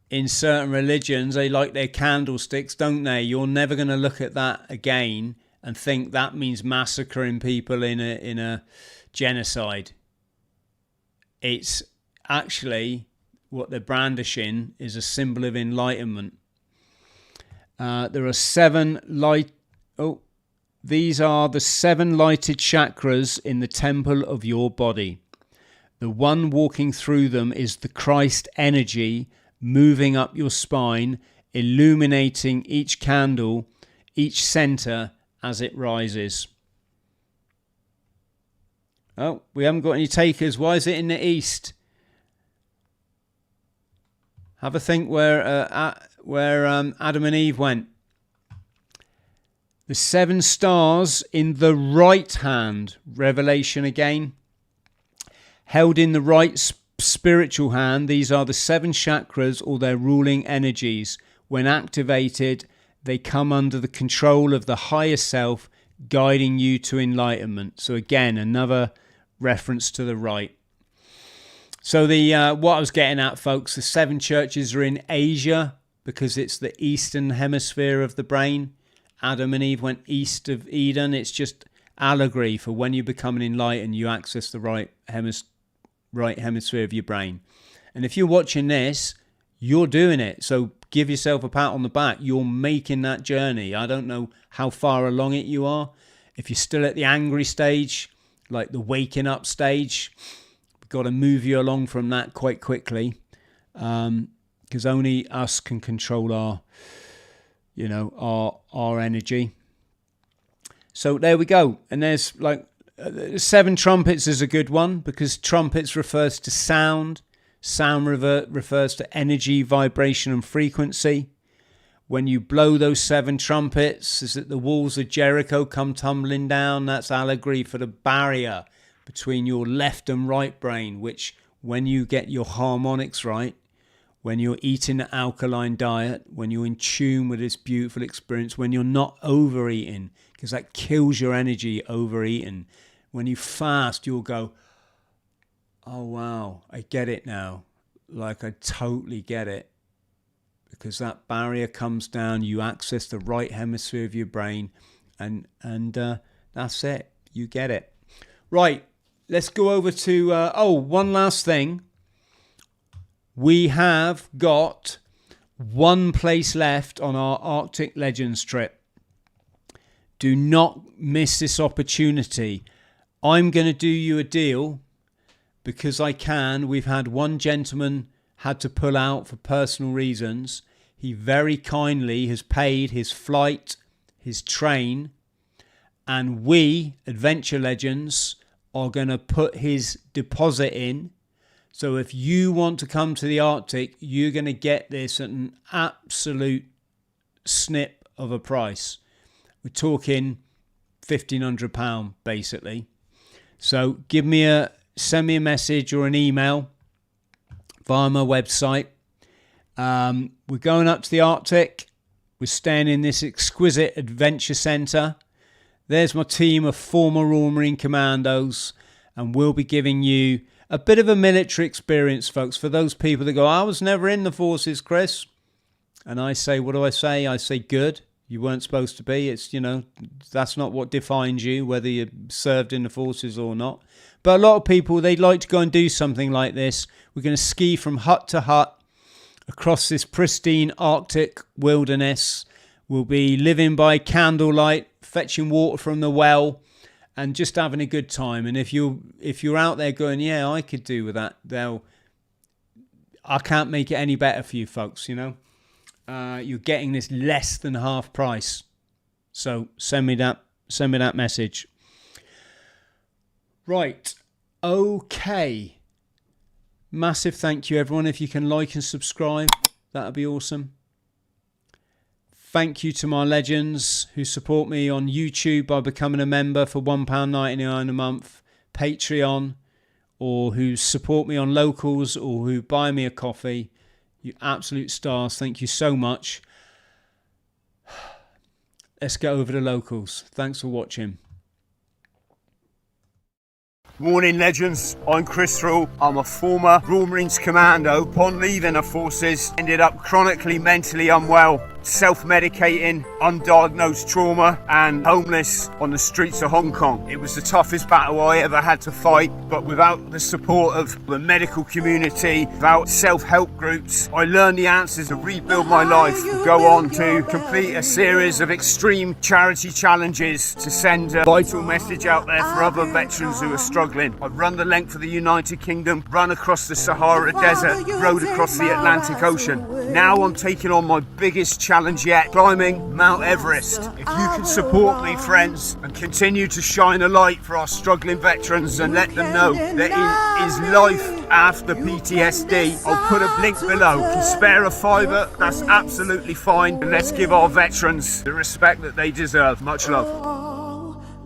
Speaker 1: in certain religions, they like their candlesticks, don't they? You're never going to look at that again and think that means massacring people in a genocide. It's actually what they're brandishing is a symbol of enlightenment. There are 7 light. Oh, these are the 7 lighted chakras in the temple of your body. The one walking through them is the Christ energy moving up your spine, illuminating each candle, each center as it rises. Oh, we haven't got any takers. Why is it in the east? Have a think where Adam and Eve went. The 7 stars in the right hand, Revelation again. Held in the right spiritual hand, these are the 7 chakras or their ruling energies. When activated, they come under the control of the higher self, guiding you to enlightenment. So again, another reference to the right. So what I was getting at, folks, the 7 churches are in Asia because it's the eastern hemisphere of the brain. Adam and Eve went east of Eden. It's just allegory for when you become enlightened, you access the right hemisphere of your brain. And if you're watching this, you're doing it. So give yourself a pat on the back. You're making that journey. I don't know how far along it you are. If you're still at the angry stage, like the waking up stage, we've got to move you along from that quite quickly, because only us can control our energy. So there we go. And there's 7 trumpets is a good one because trumpets refers to sound. Sound refers to energy, vibration and frequency. When you blow those 7 trumpets, is that the walls of Jericho come tumbling down? That's allegory for the barrier between your left and right brain, which when you get your harmonics right, when you're eating an alkaline diet, when you're in tune with this beautiful experience, when you're not overeating, because that kills your energy, overeating. When you fast, you'll go, oh wow, I get it now. Like I totally get it. Because that barrier comes down, you access the right hemisphere of your brain, and that's it. You get it. Right, let's go over to, one last thing. We have got 1 place left on our Arctic Legends trip. Do not miss this opportunity. I'm going to do you a deal because I can. We've had one gentleman had to pull out for personal reasons. He very kindly has paid his flight, his train, and we, Adventure Legends, are going to put his deposit in. So if you want to come to the Arctic, you're going to get this at an absolute snip of a price. We're talking £1,500 basically. So send me a message or an email via my website. We're going up to the Arctic. We're staying in this exquisite adventure centre. There's my team of former Royal Marine Commandos, and we'll be giving you a bit of a military experience, folks, for those people that go, I was never in the forces, Chris. And I say, what do I say? I say, good. You weren't supposed to be. It's, you know, that's not what defines you, whether you served in the forces or not. But a lot of people, they'd like to go and do something like this. We're going to ski from hut to hut across this pristine Arctic wilderness. We'll be living by candlelight, fetching water from the well, and just having a good time. And if you're out there going, yeah, I could do with that, I can't make it any better for you folks, you know. You're getting this less than half price. So send me that message. Right. Okay. Massive thank you, everyone. If you can like and subscribe, that would be awesome. Thank you to my legends who support me on YouTube by becoming a member for £1.99 a month, Patreon, or who support me on Locals, or who buy me a coffee. You absolute stars. Thank you so much. Let's get over to Locals. Thanks for watching.
Speaker 12: Morning legends, I'm Chris Thrall. I'm a former Royal Marines commando. Upon leaving the forces, ended up chronically mentally unwell, self-medicating, undiagnosed trauma and homeless on the streets of Hong Kong. It was the toughest battle I ever had to fight, but without the support of the medical community, without self-help groups, I learned the answers to rebuild my life, go on to complete a series of extreme charity challenges to send a vital message out there for other veterans who are struggling. I've run the length of the United Kingdom, run across the Sahara Desert, rode across the Atlantic Ocean. Now I'm taking on my biggest challenge yet, climbing Mount Everest. If you can support me, friends, and continue to shine a light for our struggling veterans and let them know that is life after PTSD, I'll put a link below. Can spare a fiver? That's absolutely fine. And let's give our veterans the respect that they deserve. Much love.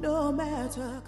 Speaker 13: No matter